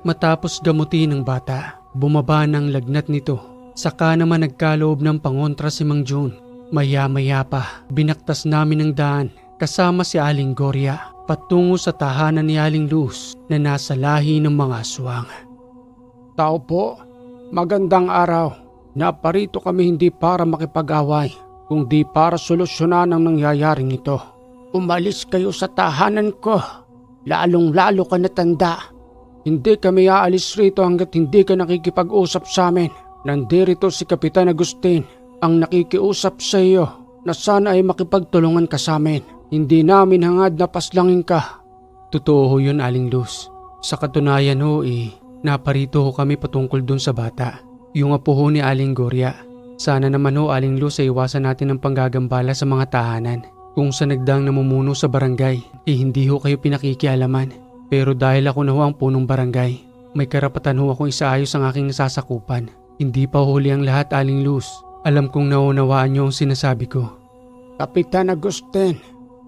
Matapos gamutin ng bata, bumaba ng lagnat nito. Saka naman nagkaloob ng pangontra si Mang June. Maya-maya pa, binaktas namin ang daan kasama si Aling Gloria patungo sa tahanan ni Aling Luz na nasa lahi ng mga aswang. Tao po, magandang araw. Naparito kami hindi para makipag-away, kundi para solusyonan ang nangyayaring ito. Umalis kayo sa tahanan ko, lalong-lalo ka na tanda. Hindi kami aalis rito hanggat hindi ka nakikipag-usap sa amin. Nandirito si Kapitan Agustin ang nakikiusap sa iyo na sana ay makipagtulungan ka sa amin. Hindi namin hangad na paslangin ka. Totoo ho yun, Aling Luz. Sa katunayan ho naparito ho kami patungkol dun sa bata. Yung apo ho ni Aling Gloria. Sana naman ho, Aling Luz, ay iwasan natin ang panggagambala sa mga tahanan. Kung sa nagdaang namumuno sa barangay, hindi ho kayo pinakikialaman. Pero dahil ako na ho ang punong barangay, may karapatan ho akong isaayos ang aking nasasakupan. Hindi pa huli ang lahat, Aling Luz. Alam kong naunawaan niyo ang sinasabi ko. Kapitan Agustin,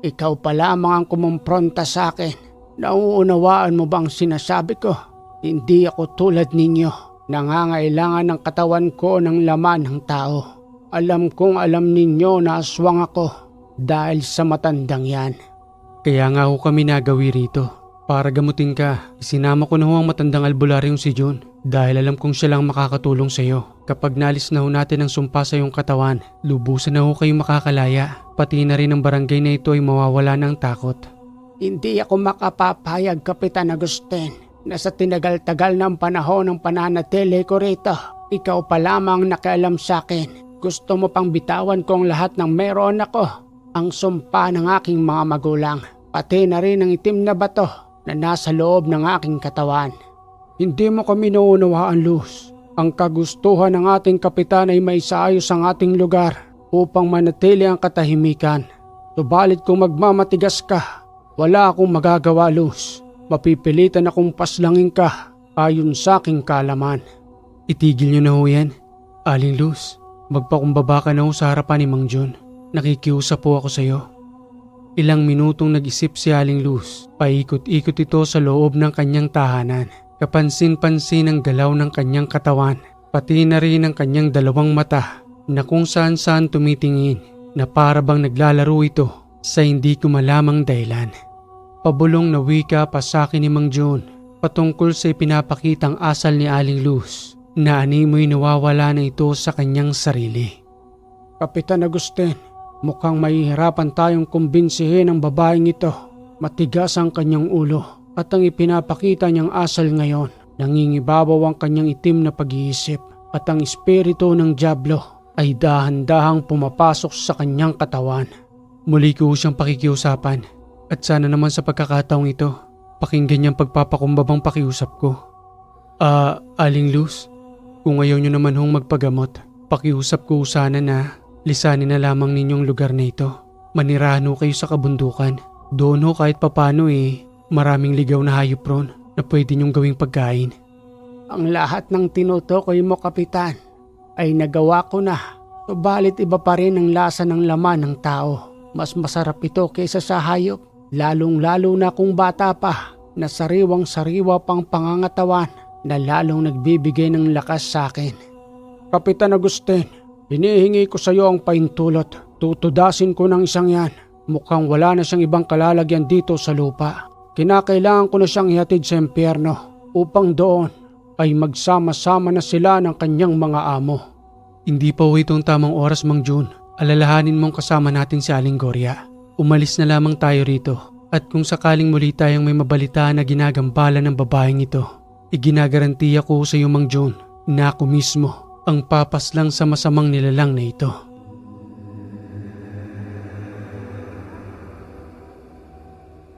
ikaw pa lamang ang kumumpronta sa akin. Nauunawaan mo bang sinasabi ko? Hindi ako tulad ninyo. Nangangailangan ng katawan ko ng laman ng tao. Alam kong alam ninyo na aswang ako dahil sa matandang yan. Kaya nga ho kami nagawi rito. Para gamutin ka, isinama ko na ho ang matandang albularyong si June dahil alam kong siya lang makakatulong sa iyo. Kapag nalis na ho natin ang sumpa sa iyong katawan, lubusan na ho kayong makakalaya. Pati na rin ang barangay na ito ay mawawala ng takot. Hindi ako makapapayag, Kapitan Agustin, na sa tinagal-tagal ng panahon ng pananatili ko rito, ikaw pa lamang nakialam sa akin. Gusto mo pang bitawan ko ang lahat ng meron ako, ang sumpa ng aking mga magulang, pati na rin ang itim na bato na nasa loob ng aking katawan. Hindi mo kami naunawaan, Luz. Ang kagustuhan ng ating kapitan ay maisaayos ang ating lugar upang manatili ang katahimikan. Subalit kung magmamatigas ka, wala akong magagawa, Luz. Mapipilitan akong paslangin ka ayon sa aking kaalaman. Itigil niyo na ho yan, Aling Luz. Magpakumbaba ka na ho sa harapan ni Mang June. Nakikiusap po ako sa iyo. Ilang minutong nag-isip si Aling Luz. Paikot-ikot ito sa loob ng kanyang tahanan. Kapansin-pansin ang galaw ng kanyang katawan, pati na rin ang kanyang dalawang mata na kung saan-saan tumitingin na para bang naglalaro ito sa hindi ko malamang dahilan. Pabulong na wika pa sa akin ni Mang June patungkol sa ipinapakitang asal ni Aling Luz na animoy nawawala na ito sa kanyang sarili. Kapitan Agustin, mukhang mahihirapan tayong kumbinsihin ang babaeng ito. Matigas ang kanyang ulo at ang ipinapakita niyang asal ngayon. Nangingibabaw ang kanyang itim na pag-iisip at ang espiritu ng dyablo ay dahan-dahang pumapasok sa kanyang katawan. Muli ko siyang pakikiusapan at sana naman sa pagkakataong ito, pakinggan niyang pagpapakumbabang pakiusap ko. Aling Luz, kung ayaw niyo naman hong magpagamot, pakiusap ko sana na lisanin na lamang ninyong lugar na ito. Manirahan ho kayo sa kabundukan. Doon ho kahit papano maraming ligaw na hayop ron na pwede niyong gawing pagkain. Ang lahat ng tinutukoy mo, Kapitan, ay nagawa ko na. Subalit iba pa rin ang lasa ng laman ng tao. Mas masarap ito kaysa sa hayop. Lalong-lalo na kung bata pa na sariwang-sariwa pang pangangatawan na lalong nagbibigay ng lakas sa akin. Kapitan Agustin, hinihingi ko sa iyo ang paintulot. Tutudasin ko ng isang yan. Mukhang wala na siyang ibang kalalagyan dito sa lupa. Kinakailangan ko na siyang ihatid sa impyerno upang doon ay magsama-sama na sila ng kanyang mga amo. Hindi pa itong tamang oras, Mang Jun. Alalahanin mong kasama natin si Aling Gloria. Umalis na lamang tayo rito at kung sakaling muli tayong may mabalitaan na ginagambala ng babaeng ito, iginagarantiya ko sa iyo, Mang Jun, na ako mismo ang papaslang sa masamang nilalang na ito.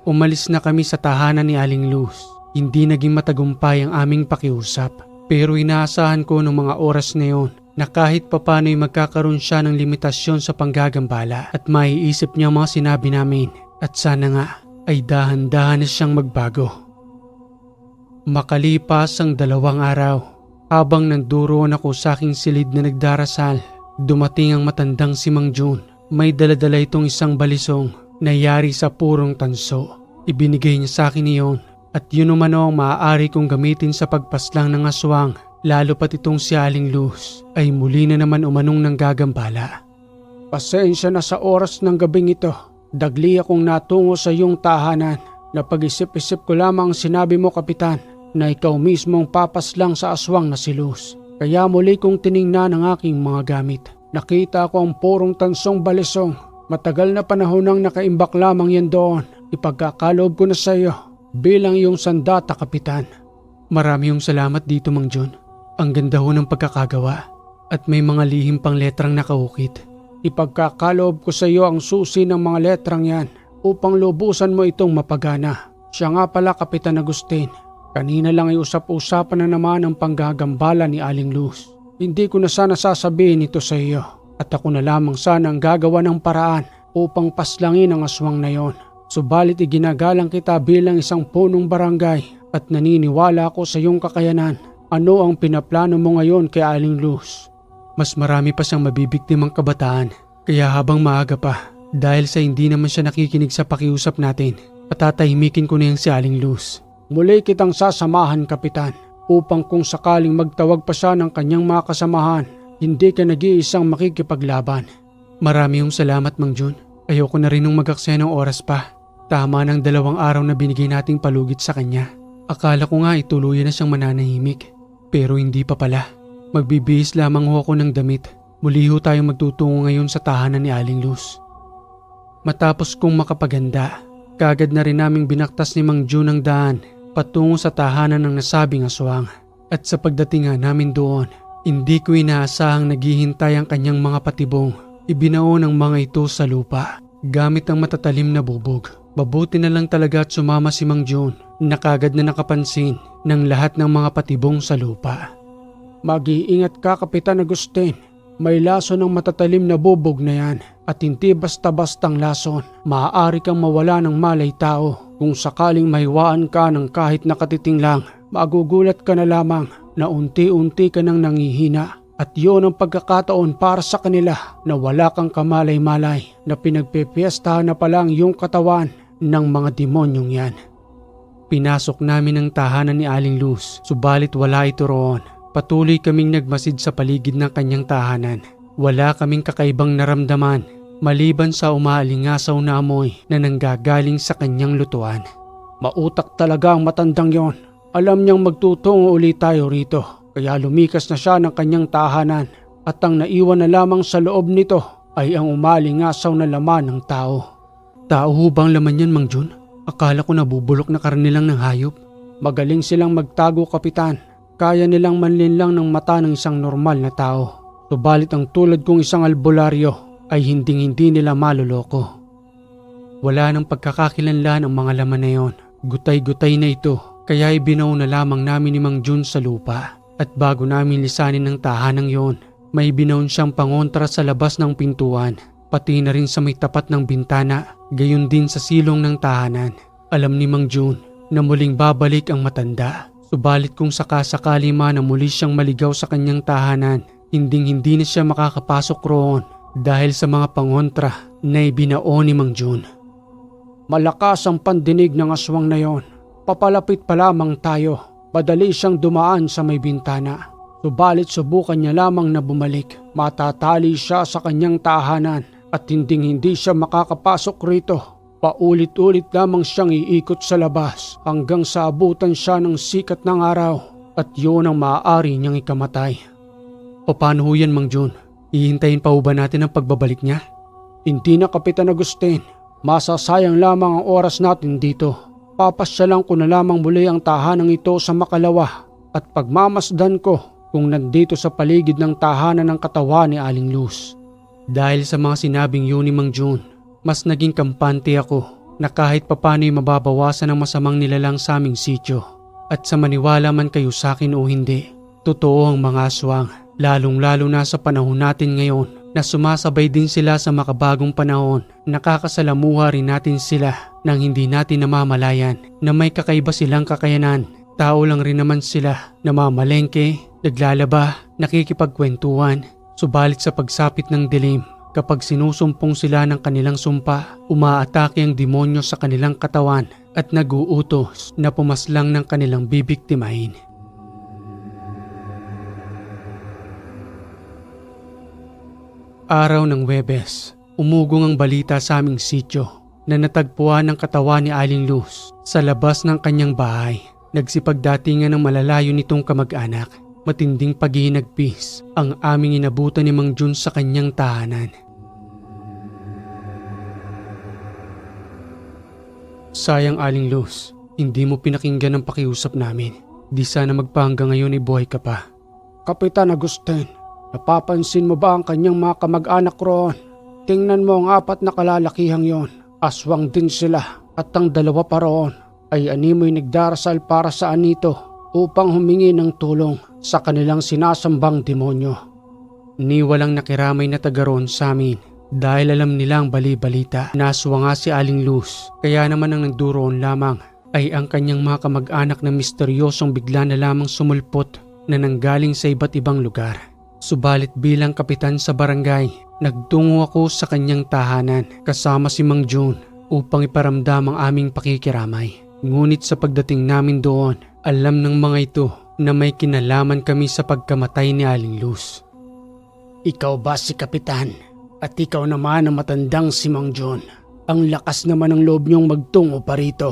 Umalis na kami sa tahanan ni Aling Luz. Hindi naging matagumpay ang aming pakiusap, pero inaasahan ko noong mga oras na yon na kahit papano'y magkakaroon siya ng limitasyon sa panggagambala at maiisip niya ang mga sinabi namin at sana nga ay dahan-dahan na siyang magbago. Makalipas ang 2 araw, habang nanduroon ako sa aking silid na nagdarasal, dumating ang matandang si Mang Jun. May daladala itong isang balisong na yari sa purong tanso. Ibinigay niya sa akin iyon at yun umano ang maaari kong gamitin sa pagpaslang ng aswang. Lalo pat itong si Aling Luz ay muli na naman umanong nanggagambala. Pasensya na sa oras ng gabing ito. Dagli akong natungo sa iyong tahanan. Napag-isip-isip ko lamang sinabi mo, Kapitan, na ikaw mismo ang papaslang sa aswang na si Luz. Kaya muli kong tiningnan ang aking mga gamit. Nakita ko ang purong tansong balisong. Matagal na panahon nang nakaimbak lamang yan doon. Ipagkakaloob ko na sa iyo bilang iyong sandata, Kapitan. Marami yung salamat dito, Mang Jun. Ang ganda ho ng pagkakagawa at may mga lihim pang letrang nakaukit. Ipagkakaloob ko sa iyo ang susi ng mga letrang yan upang lubusan mo itong mapagana. Siya nga pala, Kapitan Agustin. Kanina lang ay usap-usapan na naman ang panggagambala ni Aling Luz. Hindi ko na sana sasabihin ito sa iyo at ako na lamang sana ang gagawa ng paraan upang paslangin ang aswang na yon. Subalit iginagalang kita bilang isang punong barangay at naniniwala ako sa iyong kakayanan. Ano ang pinaplano mo ngayon kay Aling Luz? Mas marami pa siyang mabibiktimang kabataan, kaya habang maaga pa, dahil sa hindi naman siya nakikinig sa pakiusap natin, patatahimikin ko na yung si Aling Luz. Muli kitang sasamahan, Kapitan, upang kung sakaling magtawag pa siya ng kanyang mga kasamahan, hindi ka nag-iisang makikipaglaban. Marami yung salamat, Mang Jun. Ayoko na rin nung mag-aksaya ng oras pa. Tama ng 2 araw na binigay nating palugit sa kanya. Akala ko nga ituluyan na siyang mananahimik. Pero hindi pa pala. Magbibihis lamang ho ako ng damit. Muli ho tayong magtutungo ngayon sa tahanan ni Aling Luz. Matapos kong makapaganda, kagad na rin naming binaktas ni Mang Jun ang daan patungo sa tahanan ng nasabing aswang. At sa pagdating nga namin doon, hindi ko inaasahang naghihintay ang kanyang mga patibong. Ibinao ng mga ito sa lupa gamit ang matatalim na bubog. Mabuti na lang talaga at sumama si Mang Jun na kagad na nakapansin ng lahat ng mga patibong sa lupa. Mag-iingat ka, Kapitan Agustin. May lason ng matatalim na bubog na yan at hindi basta-bastang lason. Maaari kang mawala ng malay tao. Kung sakaling mahiwaan ka ng kahit nakatiting lang, magugulat ka na lamang na unti-unti ka nang nangihina. At yun ang pagkakataon para sa kanila na wala kang kamalay-malay na pinagpepiestahan na palang yung katawan ng mga demonyong yan. Pinasok namin ang tahanan ni Aling Luz, subalit wala ito roon. Patuloy kaming nagmasid sa paligid ng kanyang tahanan. Wala kaming kakaibang naramdaman maliban sa umaalingasaw na amoy na nanggagaling sa kanyang lutuan. Mautak talaga ang matandang yon. Alam niyang magtutungo ulit tayo rito. Kaya lumikas na siya ng kanyang tahanan at ang naiwan na lamang sa loob nito ay ang umalingasaw na laman ng tao. Tao ho bang laman yan, Mang Jun? Akala ko nabubulok na karne lang ng hayop. Magaling silang magtago, Kapitan. Kaya nilang manlinlang ng mata ng isang normal na tao. Subalit ang tulad kong isang albularyo ay hinding-hindi nila maluloko. Wala nang pagkakakilanlan ang mga laman na yon. Gutay-gutay na ito, kaya ibinaw na lamang namin ni Mang Jun sa lupa. At bago namin lisanin ng tahanang yon, may binaon siyang pangontra sa labas ng pintuan, pati na rin sa may tapat ng bintana, gayon din sa silong ng tahanan. Alam ni Mang Jun na muling babalik ang matanda. Subalit kung sakasakali man na muli siyang maligaw sa kanyang tahanan, hinding-hindi na siya makakapasok roon dahil sa mga pangontra na ibinao ni Mang Jun. Malakas ang pandinig ng aswang na yon. Papalapit pa lamang tayo. Madali siyang dumaan sa may bintana. Subalit subukan niya lamang na bumalik. Matatali siya sa kanyang tahanan at hindi siya makakapasok rito. Paulit-ulit lamang siyang iikot sa labas hanggang sa abutan siya ng sikat ng araw at yun ang maaari niyang ikamatay. O paano ho yan, Mang Jun? Hihintayin pa ho ba natin ang pagbabalik niya? Hindi na, Kapitan Agustin. Masasayang lamang ang oras natin dito. Papasyalan ko na lamang muli ang tahanang ito sa Makalawa at pagmamasdan ko kung nandito sa paligid ng tahanan ng katawan ni Aling Luz. Dahil sa mga sinabing yun ni Mang Jun, mas naging kampante ako na kahit papano'y mababawasan ang masamang nilalang sa aming sityo. At sa maniwala man kayo sa akin o hindi, totoo ang mga aswang, lalong-lalo na sa panahon natin ngayon na sumasabay din sila sa makabagong panahon. Nakakasalamuha rin natin sila nang hindi natin namamalayan na may kakaiba silang kakayanan. Tao lang rin naman sila, namamalengke, naglalaba, nakikipagkwentuhan. Subalit sa pagsapit ng dilim, kapag sinusumpong sila ng kanilang sumpa, umaatake ang demonyo sa kanilang katawan at nag-uutos na pumaslang ng kanilang bibiktimahin. Araw ng Huwebes, umugong ang balita sa aming sityo na natagpuan ng katawan ni Aling Luz sa labas ng kanyang bahay. Nagsipagdatingan ng malalayo nitong kamag-anak. Matinding paghihinagpis ang aming inabutan ni Mang Jun sa kanyang tahanan. Sayang, Aling Luz, hindi mo pinakinggan ang pakiusap namin. Di sana magpahanggang ngayon ay buhay ka pa. Kapitan Agustin, napapansin mo ba ang kanyang mga kamag-anak roon? Tingnan mo ang 4 na kalalakihang yon. Aswang din sila at ang 2 pa roon ay animoy nagdarasal para sa anito upang humingi ng tulong sa kanilang sinasambang demonyo. Ni walang nakiramay na taga roon sa amin dahil alam nilang bali-balita na aswang nga si Aling Luz. Kaya naman ang nagduroon lamang ay ang kanyang mga kamag-anak na misteryosong bigla na lamang sumulpot na nanggaling sa iba't ibang lugar. Subalit bilang kapitan sa barangay, nagtungo ako sa kanyang tahanan kasama si Mang Jun upang iparamdam ang aming pakikiramay. Ngunit sa pagdating namin doon, alam ng mga ito na may kinalaman kami sa pagkamatay ni Aling Luz. Ikaw ba si Kapitan? At ikaw naman ang matandang si Mang Jun. Ang lakas naman ng loob niyong magtungo pa rito.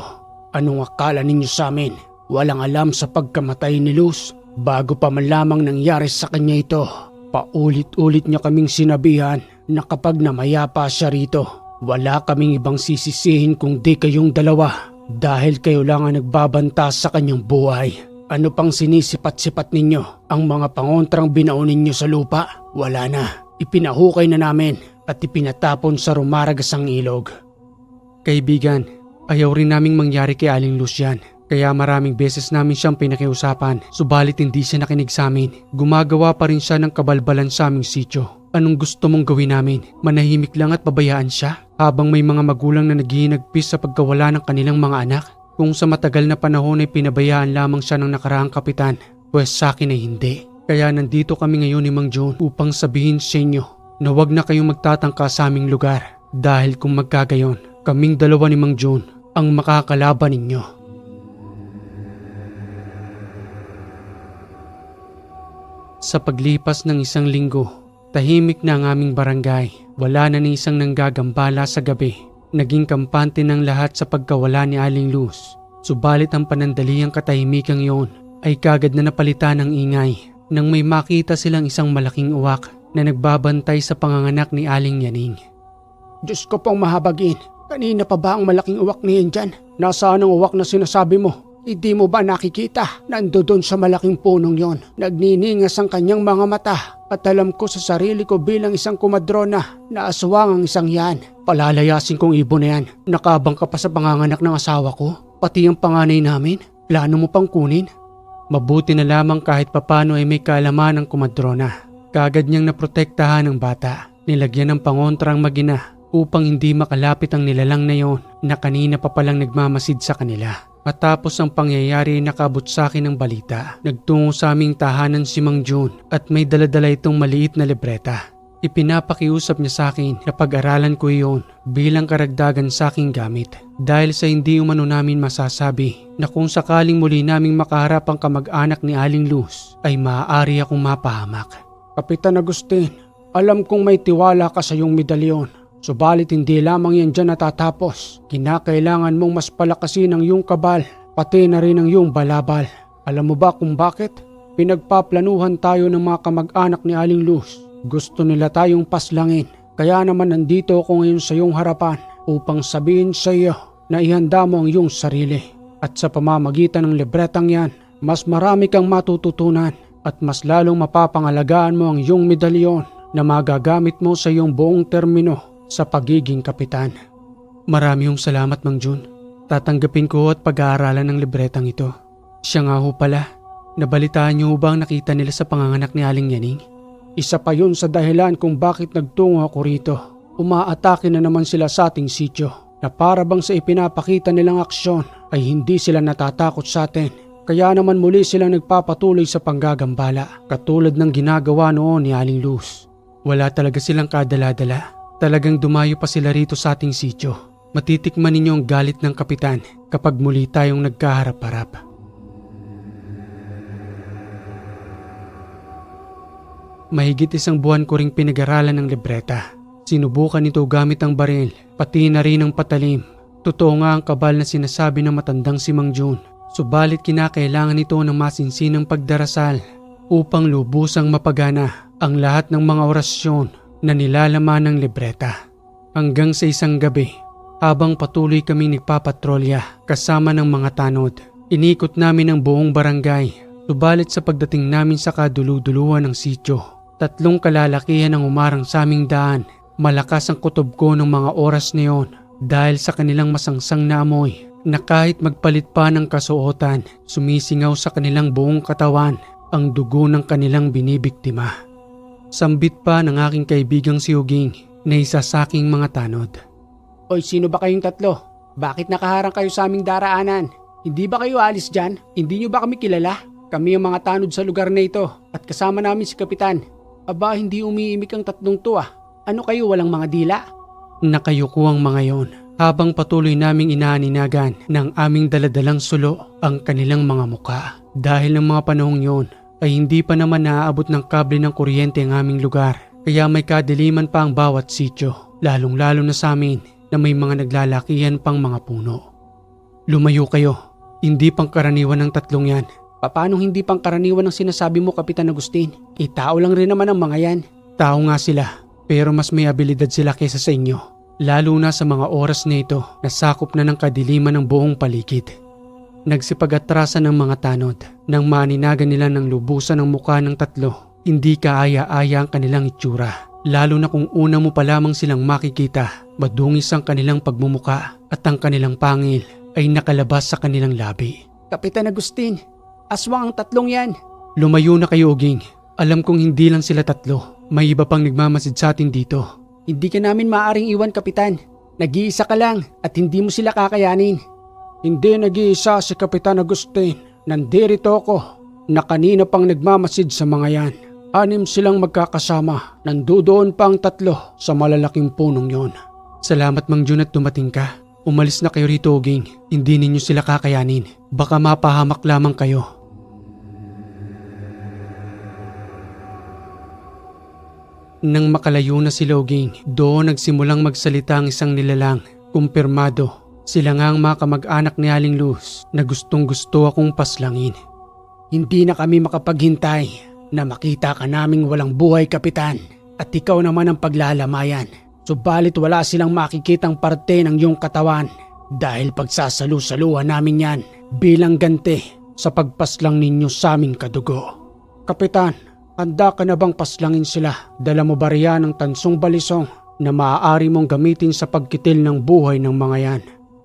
Anong akala ninyo sa amin? Walang alam sa pagkamatay ni Luz? Bago pa man lamang nangyari sa kanya ito, paulit-ulit niya kaming sinabihan na kapag namayapa siya rito, wala kaming ibang sisisihin kung di kayong dalawa dahil kayo lang ang nagbabanta sa kanyang buhay. Ano pang sinisipat-sipat ninyo? Ang mga pangontrang binaon ninyo sa lupa? Wala na. Ipinahukay na namin at ipinatapon sa rumaragasang ilog. Kaibigan, ayaw rin naming mangyari kay Aling Luz yan. Kaya maraming beses namin siyang pinakiusapan, subalit hindi siya nakinig sa amin. Gumagawa pa rin siya ng kabalbalan sa aming sityo. Anong gusto mong gawin namin? Manahimik lang at pabayaan siya? Habang may mga magulang na naghihinagpis sa pagkawala ng kanilang mga anak? Kung sa matagal na panahon ay pinabayaan lamang siya ng nakaraang kapitan, pues sa akin ay hindi. Kaya nandito kami ngayon ni Mang Jun upang sabihin sa inyo na huwag na kayong magtatangka sa aming lugar. Dahil kung magkagayon, kaming 2 ni Mang Jun ang makakalaban ninyo. Sa paglipas ng 1 linggo, tahimik na ang aming barangay. Wala na ni isang nanggagambala sa gabi. Naging kampante ng lahat sa pagkawala ni Aling Luz. Subalit ang panandaliang katahimikang yon ay kagad na napalitan ng ingay nang may makita silang isang malaking uwak na nagbabantay sa panganganak ni Aling Yaning. Diyos ko pong mahabagin, kanina pa ba ang malaking uwak niyan dyan? Nasaan ang uwak na sinasabi mo? Hindi mo ba nakikita? Nandoon sa malaking punong yon. Nagniningas ang kanyang mga mata at alam ko sa sarili ko bilang isang kumadrona na aswang ang isang yan. Palalayasin kong ibon na yan. Nakabang ka pa sa panganganak ng asawa ko? Pati ang panganay namin? Plano mo pang kunin? Mabuti na lamang kahit papano ay may kaalaman ng kumadrona. Kagad niyang naprotektahan ng bata. Nilagyan ng pangontrang magina upang hindi makalapit ang nilalang na yon na kanina pa palang nagmamasid sa kanila. Matapos ang pangyayari ay nakabot sa akin ng balita. Nagtungo sa aming tahanan si Mang Jun at may daladala itong maliit na libreta. Ipinapakiusap niya sa akin na pag-aralan ko iyon bilang karagdagan sa aking gamit dahil sa hindi umano namin masasabi na kung sakaling muli naming makaharap ang kamag-anak ni Aling Luz ay maaari akong mapahamak. Kapitan Agustin, alam kong may tiwala ka sa iyong medalyon. Subalit hindi lamang yan dyan natatapos. Kinakailangan mong mas palakasin ang iyong kabal, pati na rin ang iyong balabal. Alam mo ba kung bakit? Pinagpaplanuhan tayo ng mga kamag-anak ni Aling Luz. Gusto nila tayong paslangin. Kaya naman nandito ako ngayon sa iyong harapan upang sabihin sa iyo na ihanda mo ang iyong sarili. At sa pamamagitan ng libretang yan, mas marami kang matututunan at mas lalong mapapangalagaan mo ang iyong medalyon na magagamit mo sa iyong buong termino sa pagiging kapitan. Maraming salamat, Mang Jun. Tatanggapin ko at pag-aaralan ng libretang ito. Siya nga ho pala, nabalitaan niyo bang nakita nila sa panganganak ni Aling Yaning? Isa pa yun sa dahilan kung bakit nagtungo ako rito. Umaatake na naman sila sa ating sityo na para bang sa ipinapakita nilang aksyon ay hindi sila natatakot sa atin. Kaya naman muli silang nagpapatuloy sa panggagambala katulad ng ginagawa noon ni Aling Luz. Wala talaga silang kadala-dala. Talagang dumayo pa sila rito sa ating sityo. Matitikman ninyo ang galit ng kapitan kapag muli tayong nagkaharap-harap. Mahigit 1 buwan ko ring pinag-aralan ng libreta. Sinubukan ito gamit ang baril, pati na rin ang patalim. Totoo nga ang kabal na sinasabi ng matandang si Mang Jun. Subalit kinakailangan ito ng masinsinang pagdarasal upang lubusang mapagana ang lahat ng mga orasyon na nilalaman ng libreta. Hanggang sa isang gabi, habang patuloy kaming nagpapatrolya kasama ng mga tanod, inikot namin ang buong barangay. Subalit sa pagdating namin sa kaduluduluhan ng sityo, 3 kalalakihan ang umarang sa aming daan. Malakas ang kutob ko ng mga oras na yon dahil sa kanilang masangsang na amoy na kahit magpalit pa ng kasuotan, sumisingaw sa kanilang buong katawan ang dugo ng kanilang binibiktima. Sambit pa ng aking kaibigang si Uging na isa sa aking mga tanod. Oy, sino ba kayong 3? Bakit nakaharang kayo sa aming daraanan? Hindi ba kayo alis dyan? Hindi nyo ba kami kilala? Kami ang mga tanod sa lugar na ito at kasama namin si Kapitan. Aba, hindi umiimik ang 3 to ah. Ano kayo, walang mga dila? Nakayuko ang mga yon habang patuloy naming inaaninagan ng aming daladalang sulo ang kanilang mga muka. Dahil ng mga panahong yon ay hindi pa naman naaabot ng kable ng kuryente ang aming lugar. Kaya may kadiliman pa ang bawat sityo, lalong-lalo na sa amin na may mga naglalakihan pang mga puno. Lumayo kayo, hindi pangkaraniwan ng 3 yan. Paano hindi pangkaraniwan ang sinasabi mo, Kapitan Agustin? Tao lang rin naman ang mga yan. Tao nga sila, pero mas may abilidad sila kaysa sa inyo. Lalo na sa mga oras na ito na sakop na ng kadiliman ng buong paligid. Nagsipag-atrasan ng mga tanod nang maninagan nila ng lubusan ng mukha ng 3. Hindi kaaya-aya ang kanilang itsura. Lalo na kung una mo pa lamang silang makikita, madungis ang kanilang pagmumuka at ang kanilang pangil ay nakalabas sa kanilang labi. Kapitan Agustin, aswang ang 3 yan. Lumayo na kayo, Uging. Alam kong hindi lang sila 3. May iba pang nagmamasid sa atin dito. Hindi ka namin maaaring iwan, Kapitan. Nag-iisa ka lang at hindi mo sila kakayanin. Hindi nag-iisa si Kapitan Agustin. Nandirito ako na kanina pang nagmamasid sa mga yan. 6 silang magkakasama. Nandoon pang 3 sa malalaking punong yon. Salamat, Mang Jun, at dumating ka. Umalis na kayo rito, Uging. Hindi ninyo sila kakayanin. Baka mapahamak lamang kayo. Nang makalayo na si Uging, doon nagsimulang magsalita ang isang nilalang. Kumpirmado, sila nga ang mga kamag-anak ni Aling Luz na gustong-gusto akong paslangin. Hindi na kami makapaghintay na makita ka naming walang buhay, Kapitan. At ikaw naman ang paglalamayan. Subalit wala silang makikitang parte ng iyong katawan dahil pagsasalu-saluhan namin yan bilang ganti sa pagpaslang ninyo sa aming kadugo. Kapitan, handa ka na bang paslangin sila? Dala mo ba riyan ng tansong balisong na maaari mong gamitin sa pagkitil ng buhay ng mga yan?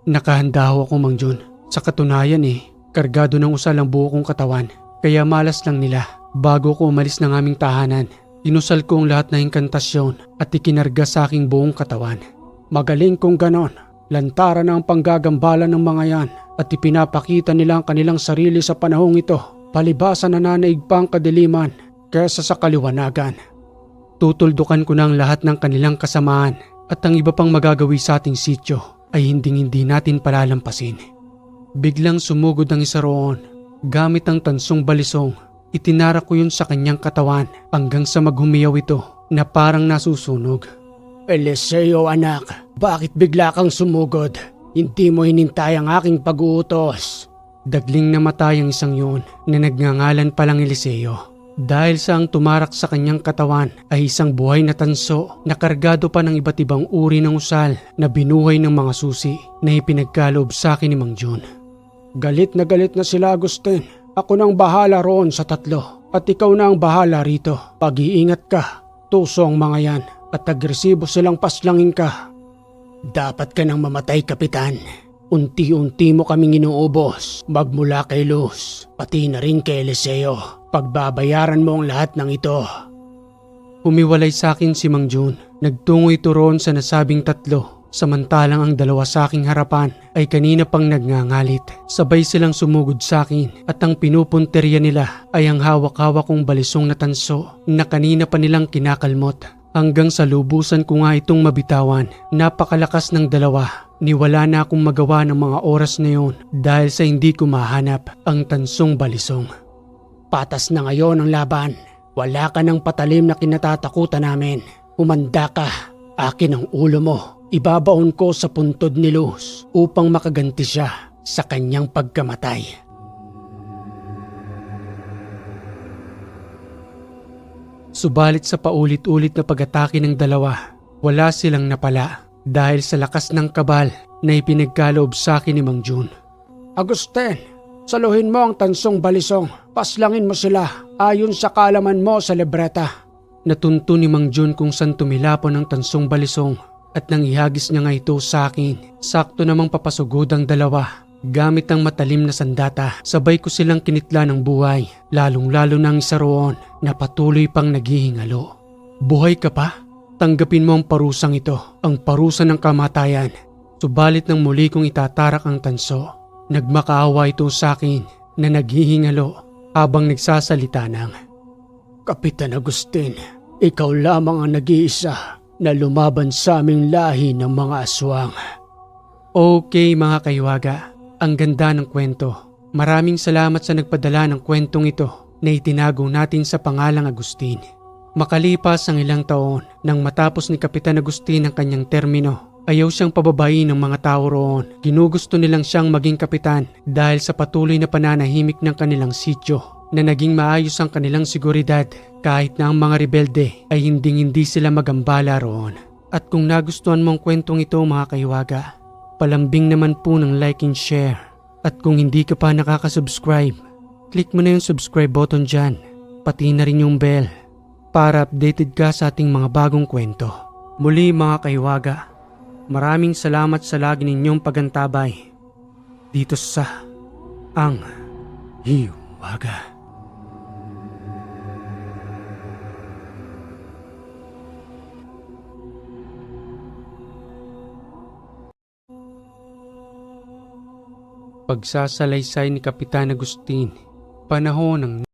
Nakahanda ho ako, Mang Jun. Sa katunayan kargado ng usal ang buo kong katawan. Kaya malas lang nila. Bago ko umalis ng aming tahanan, inusal ko ang lahat na inkantasyon at ikinarga sa aking buong katawan. Magaling kung ganon. Lantara na ang panggagambala ng mga yan at ipinapakita nila ang kanilang sarili sa panahong ito. Palibasa na nanaig pa ang kadiliman kesa sa kaliwanagan. Tutuldukan ko na ang lahat ng kanilang kasamaan at ang iba pang magagawi sa ating sityo ay hindi natin palalampasin. Biglang sumugod ang isa roon. Gamit ang tansong balisong, itinara ko yun sa kanyang katawan hanggang sa maghumiyaw ito na parang nasusunog. Eliseo anak, bakit bigla kang sumugod? Hindi mo hinintay ang aking pag-uutos. Dagling namatay ang isang yun na nagngangalan palang Eliseo. Dahil sa ang tumarak sa kanyang katawan ay isang buhay na tanso na kargado pa ng iba't ibang uri ng usal na binuhay ng mga susi na ipinagkaloob sa akin ni Mang Jun. Galit na sila, Agustin. Ako nang bahala roon sa 3 at ikaw na ang bahala rito. Pag-iingat ka, tuso ang mga yan at agresibo silang paslangin ka. Dapat ka nang mamatay, Kapitan. Unti-unti mo kaming inuubos, magmula kay Luz, pati na rin kay Eliseo. Pagbabayaran mo ang lahat ng ito. Humiwalay sa akin si Mang Jun. Nagtungo ito roon sa nasabing 3, samantalang ang 2 sa aking harapan ay kanina pang nagngangalit. Sabay silang sumugod sa akin at ang pinupunterya nila ay ang hawak-hawak kong balisong na tanso na kanina pa nilang kinakalmot. Hanggang sa lubusan ko nga itong mabitawan. Napakalakas ng 2. Niwala na akong magawa ng mga oras na yun dahil sa hindi ko mahanap ang tansong balisong. Patas na ngayon ang laban. Wala ka ng patalim na kinatatakutan namin. Humanda ka. Akin ang ulo mo. Ibabaon ko sa puntod ni Luz upang makaganti siya sa kanyang pagkamatay. Subalit sa paulit-ulit na pag-atake ng 2, wala silang napala dahil sa lakas ng kabal na ipinagkaloob sa akin ni Mang Jun. Agustin, saluhin mo ang tansong balisong. Paslangin mo sila ayon sa kaalaman mo sa libreta. Natunto ni Mang Jun kung saan tumilapon ang tansong balisong at nang ihagis niya nga ito sa akin. Sakto namang papasugod ang 2. Gamit ang matalim na sandata, sabay ko silang kinitla ng buhay, lalong-lalo na ang isa roon na patuloy pang naghihingalo. Buhay ka pa? Tanggapin mo ang parusang ito, ang parusa ng kamatayan. Subalit nang muli kong itatarak ang tanso, nagmakaawa ito sa akin na naghihingalo habang nagsasalita ng, Kapitan Agustin, ikaw lamang ang nag-iisa na lumaban sa aming lahi ng mga aswang. Okay mga kaiwaga, ang ganda ng kwento. Maraming salamat sa nagpadala ng kwentong ito na itinago natin sa pangalang Agustin. Makalipas ang ilang taon, nang matapos ni Kapitan Agustin ang kanyang termino, ayaw siyang pababain ng mga tao roon. Ginugusto nilang siyang maging kapitan dahil sa patuloy na pananahimik ng kanilang sityo na naging maayos ang kanilang seguridad kahit na ang mga rebelde ay hindi sila magambala roon. At kung nagustuhan mo ang kwentong ito mga kaiwaga, palambing naman po ng like and share. At kung hindi ka pa nakaka-subscribe, click mo na yung subscribe button dyan, pati na rin yung bell para updated ka sa ating mga bagong kwento. Muli mga kaiwaga, maraming salamat sa lagi ninyong pagantabay dito sa Ang Hiwaga. Pagsasalaysay ni Kapitan Agustin, panahon ng